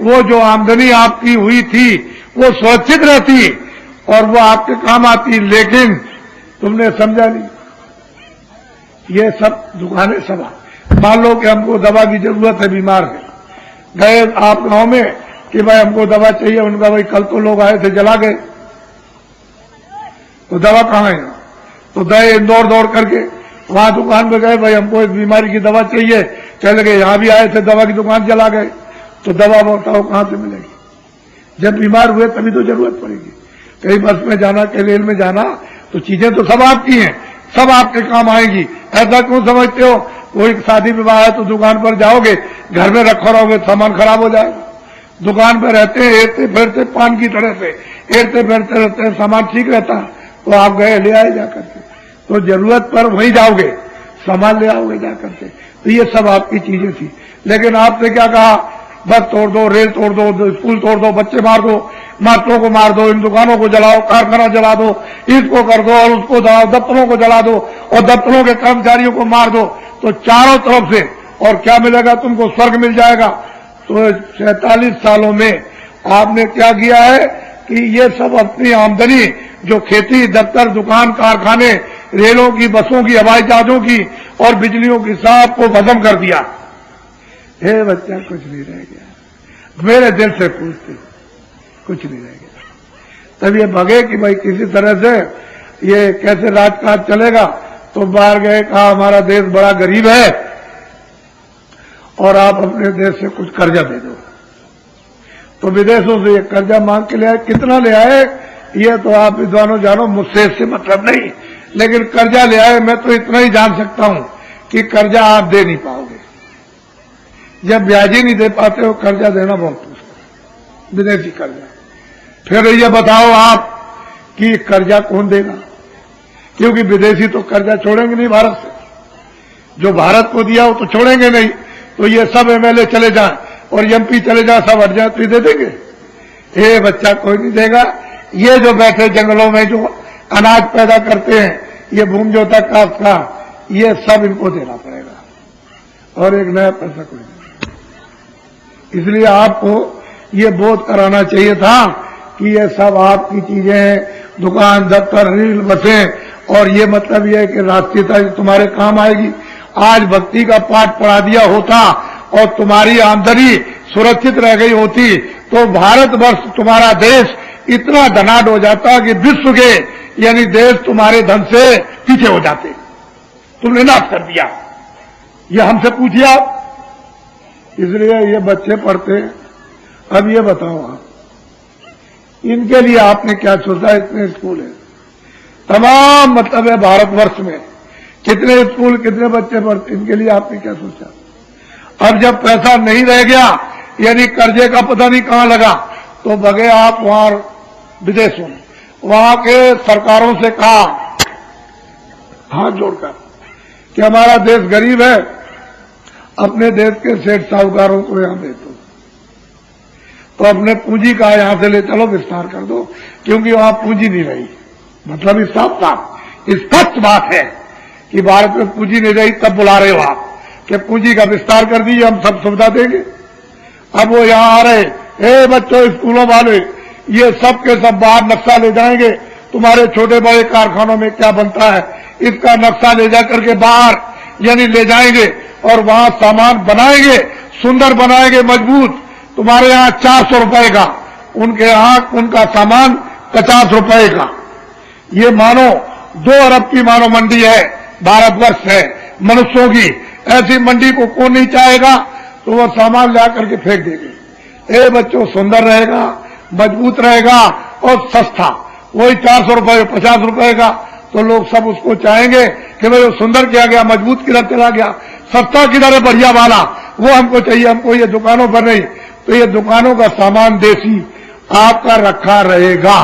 वो जो आमदनी आपकी हुई थी वो सुरक्षित रहती और वो आपके काम आती, लेकिन तुमने समझा नहीं। ये सब दुकानें सब, मान लो कि हमको दवा की जरूरत है, बीमार है, गए आप गांव में कि भाई हमको दवा चाहिए, उनका भाई कल तो लोग आए थे, जला गए, तो दवा कहां है? तो गए इंदौर दौड़ करके, वहां दुकान पे गए, भाई हमको इस बीमारी की दवा चाहिए, चले गए, यहां भी आए थे, दवा की दुकान चला गए, तो दवा बताओ कहां से मिलेगी? जब बीमार हुए तभी तो जरूरत पड़ेगी। कहीं बस में जाना, कहीं रेल में जाना, तो चीजें तो सब आपकी हैं, सब आपके काम आएगी। ऐसा क्यों समझते हो? कोई शादी विवाह है तो दुकान पर जाओगे, घर में रखा रहोगे, सामान खराब हो जाएगा। दुकान पर रहते हैं, एरते फिरते पान की तरह से एरते फिरते रहते हैं, सामान ठीक रहता है, तो आप गए ले आए जाकर के, तो जरूरत पर वहीं जाओगे, सामान ले आओगे जाकर के। तो ये सब आपकी चीजें थी, लेकिन आपने क्या कहा? बस तोड़ दो, रेल तोड़ दो, स्कूल तोड़ दो, बच्चे मार दो, मास्टरों को मार दो, इन दुकानों को जलाओ, कारखाना जला दो, इसको कर दो और उसको जलाओ, दफ्तरों को जला दो और दफ्तरों के कर्मचारियों को मार दो, तो चारों तरफ से और क्या मिलेगा तुमको? स्वर्ग मिल जाएगा। तो 47 सालों में आपने क्या किया है कि ये सब अपनी आमदनी जो खेती, दफ्तर, दुकान, कारखाने, रेलों की, बसों की, हवाई जहाजों की और बिजलियों की, सब को खत्म कर दिया। हे बच्चा, कुछ नहीं रह गया। मेरे दिल से पूछते, कुछ नहीं रह गया। तब ये भगे कि भाई किसी तरह से ये कैसे राजकाज चलेगा, तो बाहर गए, कहा हमारा देश बड़ा गरीब है और आप अपने देश से कुछ कर्जा दे दो। तो विदेशों से ये कर्जा मांग के ले आए। कितना ले आए ये तो आप विद्वानों जानो, मुझसे इससे मतलब नहीं, लेकिन कर्जा ले आए। मैं तो इतना ही जान सकता हूं कि कर्जा आप दे नहीं पाओगे, जब ब्याज ही नहीं दे पाते हो कर्जा देना बहुत मुश्किल, विदेशी कर्जा। फिर ये बताओ आप कि कर्जा कौन देगा, क्योंकि विदेशी तो कर्जा छोड़ेंगे नहीं भारत से, जो भारत को दिया हो तो छोड़ेंगे नहीं। तो ये सब एमएलए चले जाएं और एमपी चले जाए, सब हट जाए तो दे देंगे? ये बच्चा कोई नहीं देगा। ये जो बैठे जंगलों में जो अनाज पैदा करते हैं, ये भूमि जोता कास्ट का, ये सब इनको देना पड़ेगा और एक नया पैसा कोई नहीं। इसलिए आपको ये बोध कराना चाहिए था कि ये सब आपकी चीजें हैं, दुकान, दफ्तर, रेल, बसें, और ये मतलब ये है कि राष्ट्रीयता तुम्हारे काम आएगी। आज भक्ति का पाठ पढ़ा दिया होता और तुम्हारी आमदनी सुरक्षित रह गई होती तो भारतवर्ष, तुम्हारा देश इतना धनाढ्य हो जाता कि विश्व के यानी देश तुम्हारे धन से पीछे हो जाते। तुमने नाश कर दिया, ये हमसे पूछिए आप। इसलिए ये बच्चे पढ़ते हैं। अब ये बताओ आप, इनके लिए आपने क्या सोचा? इतने स्कूल है, तमाम मतलब है भारतवर्ष में कितने स्कूल, कितने बच्चे पढ़ते, इनके लिए आपने क्या सोचा? अब जब पैसा नहीं रह गया, यानी कर्जे का पता नहीं कहां लगा, तो भगे आप वहां विदेशों में, वहां के सरकारों से कहा हाथ जोड़कर कि हमारा देश गरीब है, अपने देश के सेठ साहूकारों को यहां दे दो, तो अपने पूंजी का यहां से ले चलो, विस्तार कर दो, क्योंकि वहां पूंजी नहीं रही। मतलब इस साफ साफ स्पष्ट बात है कि भारत में पूंजी नहीं रही, तब बुला रहे हो आप कि पूंजी का विस्तार कर दीजिए, हम सब सुविधा देंगे। अब वो यहां आ रहे, ए बच्चों स्कूलों वाले, ये सब के सब बाहर नक्शा ले जाएंगे, तुम्हारे छोटे बड़े कारखानों में क्या बनता है इसका नक्शा ले जाकर के बाहर यानी ले जाएंगे और वहां सामान बनाएंगे, सुंदर बनाएंगे, मजबूत। तुम्हारे यहां 400 रुपए का, उनके यहां उनका सामान 50 रुपए का। ये मानो 2 अरब की मानो मंडी है, भारतवर्ष है मनुष्यों की। ऐसी मंडी को कौन नहीं चाहेगा? तो वो सामान ला करके फेंक देंगे। ए बच्चों, सुंदर रहेगा, मजबूत रहेगा और सस्ता, वही 400 रुपए 50 रुपए का, तो लोग सब उसको चाहेंगे कि भाई वो सुंदर किया गया, मजबूत किधर चला गया, सस्ता किधर है, बढ़िया वाला, वो हमको चाहिए, हमको ये दुकानों पर नहीं। तो ये दुकानों का सामान देसी आपका रखा रहेगा,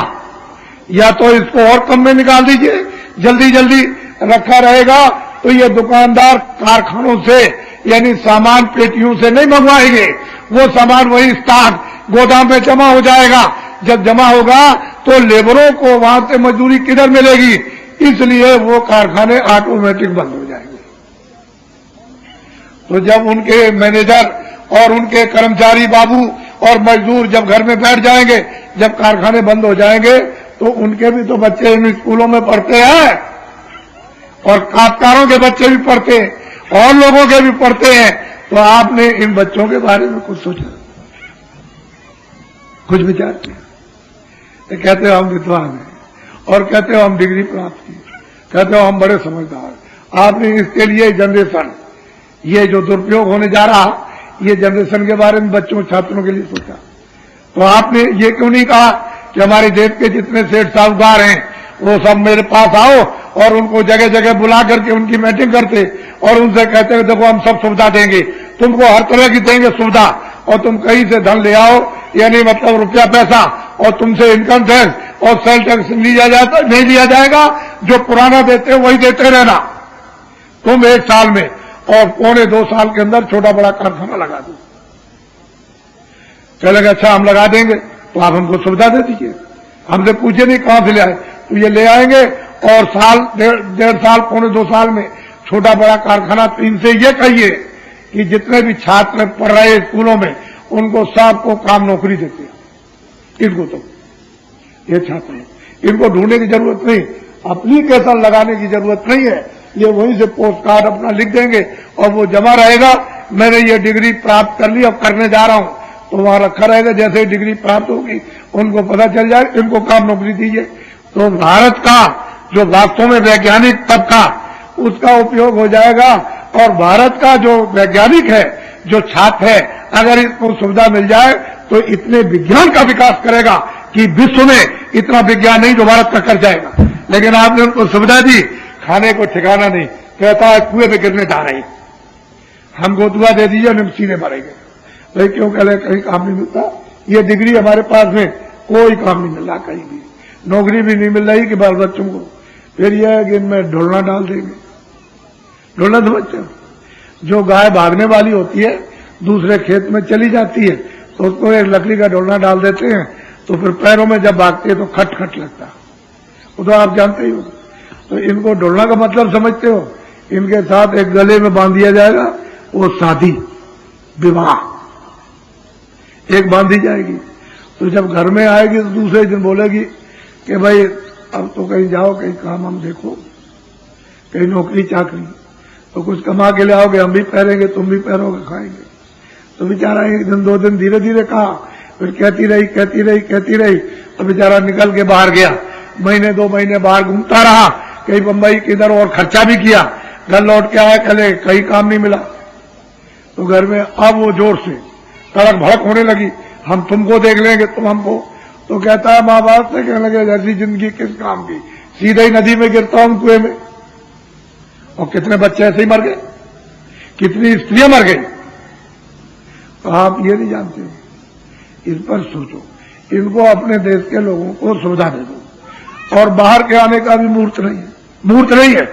या तो इसको और कम में निकाल दीजिए, जल्दी जल्दी रखा रहेगा। तो ये दुकानदार कारखानों से यानी सामान पेटियों से नहीं मंगवाएंगे, वो सामान वही स्टॉक गोदाम में जमा हो जाएगा। जब जमा होगा तो लेबरों को वहां से मजदूरी किधर मिलेगी, इसलिए वो कारखाने ऑटोमेटिक बंद हो जाएंगे। तो जब उनके मैनेजर और उनके कर्मचारी बाबू और मजदूर जब घर में बैठ जाएंगे, जब कारखाने बंद हो जाएंगे, तो उनके भी तो बच्चे इन स्कूलों में पढ़ते हैं और कामगारों के बच्चे भी पढ़ते हैं और लोगों के भी पढ़ते हैं। तो आपने इन बच्चों के बारे में कुछ सोचा, कुछ विचार किया? तो कहते हो हम विद्वान हैं और कहते हो हम डिग्री प्राप्त की, कहते हो हम बड़े समझदार। आपने इसके लिए जनरेशन, ये जो दुरुपयोग होने जा रहा, ये जनरेशन के बारे में बच्चों छात्रों के लिए सोचा? तो आपने ये क्यों नहीं कहा कि हमारे देश के जितने सेठ साहूकार हैं वो सब मेरे पास आओ, और उनको जगह जगह बुला करके उनकी मीटिंग करते और उनसे कहते हैं देखो हम सब सुविधा देंगे, तुमको हर तरह की देंगे सुविधा, और तुम कहीं से धन ले आओ, यानी मतलब रुपया पैसा, और तुमसे इनकम टैक्स और सेल टैक्स लिया जाता नहीं लिया जाएगा, जो पुराना देते हो वही देते रहना। तुम 1 साल में और 1.25 साल के अंदर छोटा बड़ा कारखाना लगा दो। चलेगा, अच्छा हम लगा देंगे, तो आप हमको सुविधा दे दीजिए, हमसे पूछे नहीं कहां से ले आए, तो ये ले आएंगे और साल 1.5 साल 1.25 साल में छोटा बड़ा कारखाना। तो इनसे ये कहिए कि जितने भी छात्र पढ़ रहे हैं स्कूलों में, उनको सबको काम नौकरी देते हैं। इनको तो ये छात्र, इनको ढूंढने की जरूरत नहीं, एप्लीकेशन लगाने की जरूरत नहीं है, ये वहीं से पोस्ट कार्ड अपना लिख देंगे और वो जमा रहेगा, मैंने ये डिग्री प्राप्त कर ली, अब करने जा रहा हूं, तो वहां रखा रहेगा। जैसे ही डिग्री प्राप्त होगी उनको पता चल जाए, इनको काम नौकरी दीजिए। तो भारत का जो वास्तव में वैज्ञानिक तबका उसका उपयोग हो जाएगा। और भारत का जो वैज्ञानिक है, जो छात्र है, अगर इसको सुविधा मिल जाए तो इतने विज्ञान का विकास करेगा कि विश्व में इतना विज्ञान नहीं जो भारत का कर जाएगा। लेकिन आपने उनको सुविधा दी, खाने को ठिकाना नहीं, कहता है कुएं में गिरने जा रही, हमको दुआ दे दीजिए हम सीने मरेंगे। भाई क्यों कहले कहीं काम नहीं मिलता, ये डिग्री हमारे पास में कोई काम नहीं मिल रहा, कहीं भी नौकरी भी नहीं मिल रही कि बाल बच्चों को। फिर यह है कि इनमें ढोलना डाल देंगे। ढोलना समझते हो, जो गाय भागने वाली होती है दूसरे खेत में चली जाती है तो उसको एक लकड़ी का ढोलना डाल देते हैं, तो फिर पैरों में जब भागती है तो खट खट लगता है, वो तो आप जानते ही हो। तो इनको ढोलना का मतलब समझते हो, इनके साथ एक गले में बांध दिया जाएगा, वो शादी विवाह एक बांधी जाएगी। तो जब घर में आएगी तो दूसरे दिन बोलेगी कि भाई अब तो कहीं जाओ, कहीं काम हम देखो, कहीं नौकरी चाकरी, तो कुछ कमा के ले आओगे, हम भी पहनेंगे, तुम भी पहनोगे, खाएंगे। तो बेचारा एक दिन दो दिन धीरे धीरे कहा, फिर कहती रही, तो बेचारा निकल के बाहर गया। महीने 2 महीने बाहर घूमता रहा, कहीं बंबई किधर, और खर्चा भी किया। घर लौट के आया, कल कहीं काम नहीं मिला। तो घर में अब वो जोर से तड़क भड़क होने लगी, हम तुमको देख लेंगे, तुम हमको। तो कहता है माँ बाप से, कहने लगे ऐसी जिंदगी किस काम की, सीधे ही नदी में गिरता हूं कुएं में। और कितने बच्चे ऐसे ही मर गए, कितनी स्त्रियां मर गई। तो आप ये नहीं जानते, इस पर सोचो। इनको अपने देश के लोगों को सुविधा दे दो। और बाहर के आने का भी मूर्त नहीं है,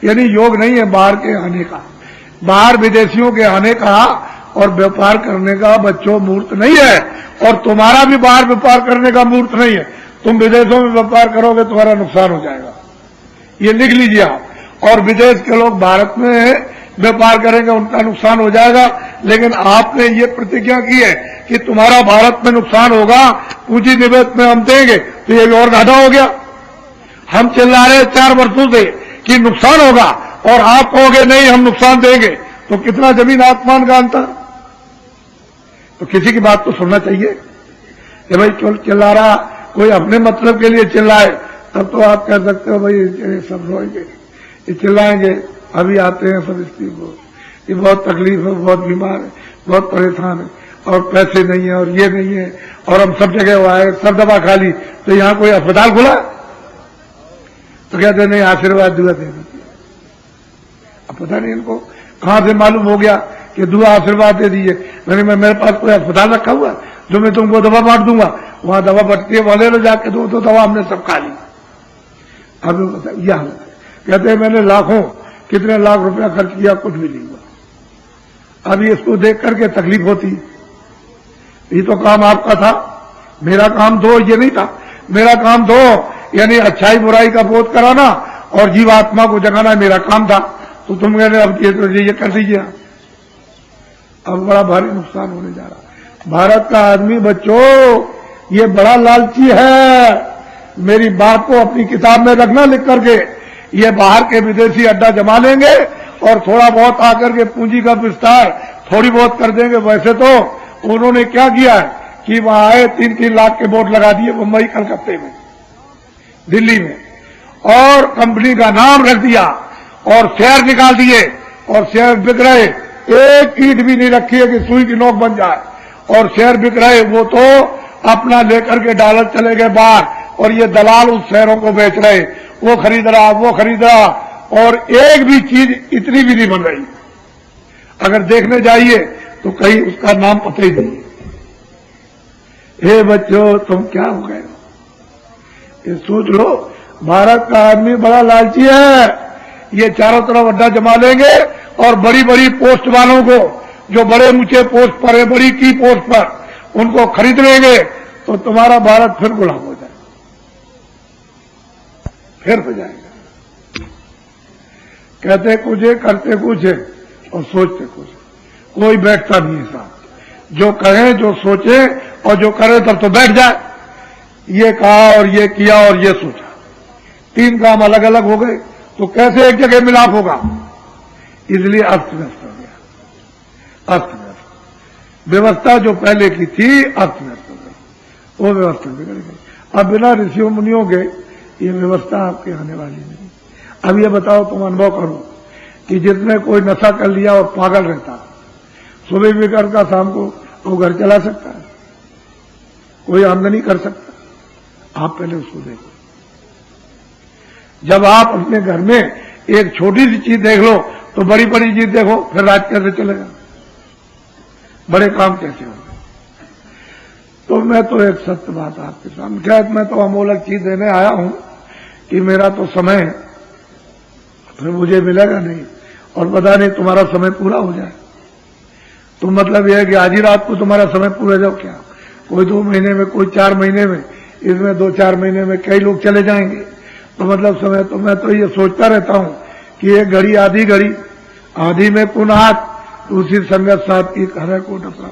यानी योग नहीं है बाहर के आने का, बाहर विदेशियों के आने का और व्यापार करने का बच्चों मूर्त नहीं है। और तुम्हारा भी बाहर व्यापार करने का मूर्त नहीं है। तुम विदेशों में व्यापार करोगे तुम्हारा नुकसान हो जाएगा, ये लिख लीजिए आप। और विदेश के लोग भारत में व्यापार करेंगे, उनका नुकसान हो जाएगा। लेकिन आपने ये प्रतिज्ञा की है कि तुम्हारा भारत में नुकसान होगा, पूंजी निवेश में हम देंगे, तो ये और घाटा हो गया। हम चिल्ला रहे 4 वर्षों से कि नुकसान होगा, और आप कहोगे नहीं हम नुकसान देंगे, तो कितना जमीन आसमान का अंतर। तो किसी की बात तो सुनना चाहिए कि भाई चिल्ला रहा, कोई अपने मतलब के लिए चिल्लाए, तब तो आप कह सकते हो भाई सब रोएंगे, ये चिल्लाएंगे। अभी आते हैं सब स्त्री को, ये बहुत तकलीफ है, बहुत बीमार है, बहुत परेशान है, और पैसे नहीं है, और ये नहीं है, और हम सब जगह आए, सब दवा खा ली, तो यहां कोई अस्पताल खुला? तो कहते नहीं आशीर्वाद दुआ देना। अब पता नहीं इनको कहां से मालूम हो गया कि दुआ आशीर्वाद दे दीजिए। मैंने मेरे पास कोई अस्पताल रखा हुआ जो मैं तुमको दवा बांट दूंगा, वहां दवा बटती है, वाले लो जाके दो, तो दवा हमने सब खा ली। अब यह कहते हैं मैंने लाखों कितने लाख रुपया खर्च किया, कुछ भी नहीं हुआ। अभी इसको देख करके तकलीफ होती, ये तो काम आपका था, मेरा काम तो ये नहीं था। मेरा काम तो यानी अच्छाई बुराई का बोध कराना और जीवात्मा को जगाना मेरा काम था। तो तुम कहने अब ये कर दीजिए। अब बड़ा भारी नुकसान होने जा रहा। भारत का आदमी बच्चों ये बड़ा लालची है। मेरी बात को अपनी किताब में रखना लिख करके, ये बाहर के विदेशी अड्डा जमा लेंगे और थोड़ा बहुत आकर के पूंजी का विस्तार थोड़ी बहुत कर देंगे। वैसे तो उन्होंने क्या किया है कि वहां आए 3-3 लाख के बोर्ड लगा दिए मुंबई, कलकत्ते में, दिल्ली में, और कंपनी का नाम रख दिया और शेयर निकाल दिए और शेयर बिक रहे। एक ईंट भी नहीं रखी है कि सुई की नोक बन जाए, और शेयर बिक रहे। वो तो अपना लेकर के डॉलर चले गए बाहर, और ये दलाल उस शेयरों को बेच रहे, वो खरीद रहा, वो खरीद रहा, और एक भी चीज इतनी भी नहीं बन रही। अगर देखने जाइए तो कहीं उसका नाम पता ही नहीं। हे बच्चों तुम क्या हो गए, ये सोच लो। भारत का आदमी बड़ा लालची है। ये चारों तरफ अड्डा जमा लेंगे और बड़ी बड़ी पोस्ट वालों को, जो बड़े ऊंचे पोस्ट पर है, बड़ी की पोस्ट पर, उनको खरीद लेंगे, तो तुम्हारा भारत फिर गुलाम हो जाएगा, फिर हो जाएगा। कहते कुछ है, करते कुछ है और सोचते कुछ। कोई बैठता नहीं है साथ, जो कहे, जो सोचे और जो करे तब तो बैठ जाए। ये कहा और ये किया और ये सोचा, 3 काम अलग अलग हो गए, तो कैसे एक जगह मिलाप होगा। इसलिए अस्त व्यस्त हो गया, अस्त व्यस्त। व्यवस्था जो पहले की थी अस्त व्यस्त हो गई, वो व्यवस्था बिगड़ गई। अब बिना ऋषियों मुनियों के ये व्यवस्था आपके आने वाली नहीं। अब ये बताओ, तुम अनुभव करो, कि जिसमें कोई नशा कर लिया और पागल रहता, सुबह भी करता, शाम को वो घर चला सकता है, कोई आमदनी कर सकता। आप पहले उसको देखो। जब आप अपने घर में एक छोटी सी चीज देख लो तो बड़ी बड़ी चीज देखो, फिर राज कैसे चलेगा, बड़े काम कैसे होंगे। तो मैं तो एक सत्य बात आपके सामने, शायद मैं तो अमोलक चीज देने आया हूं कि मेरा तो समय फिर मुझे मिलेगा नहीं, और पता नहीं तुम्हारा समय पूरा हो जाए। तो मतलब यह है कि आज ही रात को तुम्हारा समय पूरा जाओ क्या, कोई 2 महीने में, कोई 4 महीने में, इसमें 2-4 महीने में कई लोग चले जाएंगे। तो मतलब समय, तो मैं तो ये सोचता रहता हूं कि एक घड़ी आधी घड़ी, आधी में पुनः उसी संगत साथ की हर को टपरा,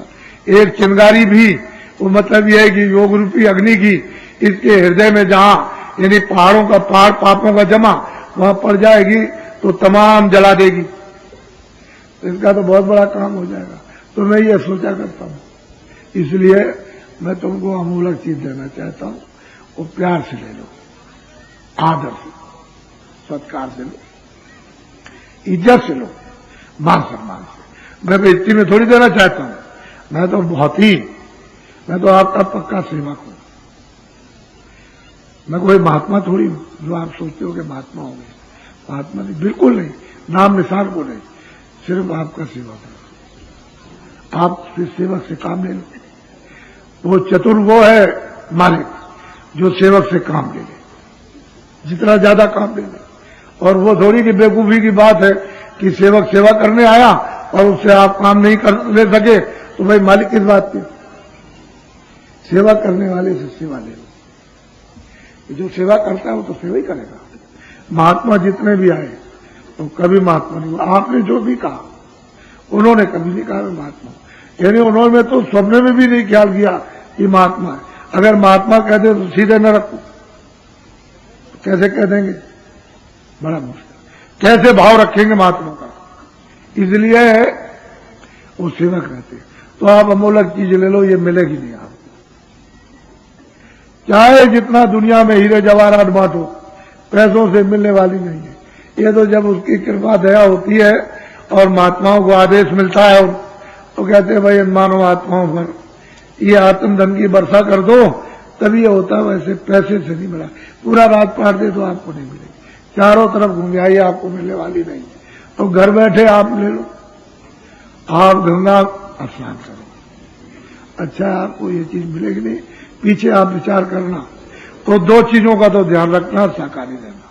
एक चिंगारी भी, वो मतलब यह है कि योग रूपी अग्नि की इसके हृदय में जहां यानी पहाड़ों का पहाड़ पापों का जमा वहां पड़ जाएगी तो तमाम जला देगी। इसका तो बहुत बड़ा काम हो जाएगा। तो मैं ये सोचा करता हूं, इसलिए मैं तुमको अमूलक चीज देना चाहता हूं, वो प्यार से ले लो, आदर से, सत्कार से लो, इज्जत से लो, मान सम्मान से। मैं बेइज्जती में थोड़ी देना चाहता हूं, मैं तो मैं तो आपका पक्का सेवक हूं। मैं कोई महात्मा थोड़ी हूं जो आप सोचते हो कि महात्मा होंगे, महात्मा नहीं, बिल्कुल नहीं, नाम निशान को नहीं, सिर्फ आपका सेवक है। आप फिर सेवक से काम ले लो। वो चतुर वो है मालिक जो सेवक से काम ले ले, जितना ज्यादा काम ले ले। और वो थोड़ी की बेवकूफी की बात है कि सेवक सेवा करने आया और उससे आप काम नहीं कर ले सके तो भाई मालिक किस बात की। सेवा करने वाले से सेवा ले लो। जो सेवा करता है वो तो सेवा ही करेगा। महात्मा जितने भी आए तो कभी महात्मा नहीं हुआ। आपने जो भी कहा उन्होंने कभी नहीं कहा मैं महात्मा, यानी उन्होंने तो स्वप्न में भी नहीं ख्याल किया कि महात्मा है। अगर महात्मा कहते तो सीधे न रखो, कैसे कह देंगे, बड़ा मुश्किल, कैसे भाव रखेंगे महात्मा का। इसलिए वो सेवक रहते। तो आप अमूलक चीज ले लो, ये मिलेगी नहीं आपको, चाहे जितना दुनिया में हीरे जवाहरात बांटो, पैसों से मिलने वाली नहीं है। ये तो जब उसकी कृपा दया होती है और महात्माओं को आदेश मिलता है तो कहते हैं भाई मानव आत्माओं पर ये आत्मधन की वर्षा कर दो, तभी ये होता है। वैसे पैसे से नहीं मिला, पूरा रात पाट दे तो आपको नहीं मिलेगी, चारों तरफ घूम जाइए आपको मिलने वाली नहीं है। तो घर बैठे आप ले लो, आप गंगा स्नान करो, अच्छा आपको ये चीज मिलेगी नहीं। पीछे आप विचार करना तो 2 चीजों का तो ध्यान रखना, सहकारी देना।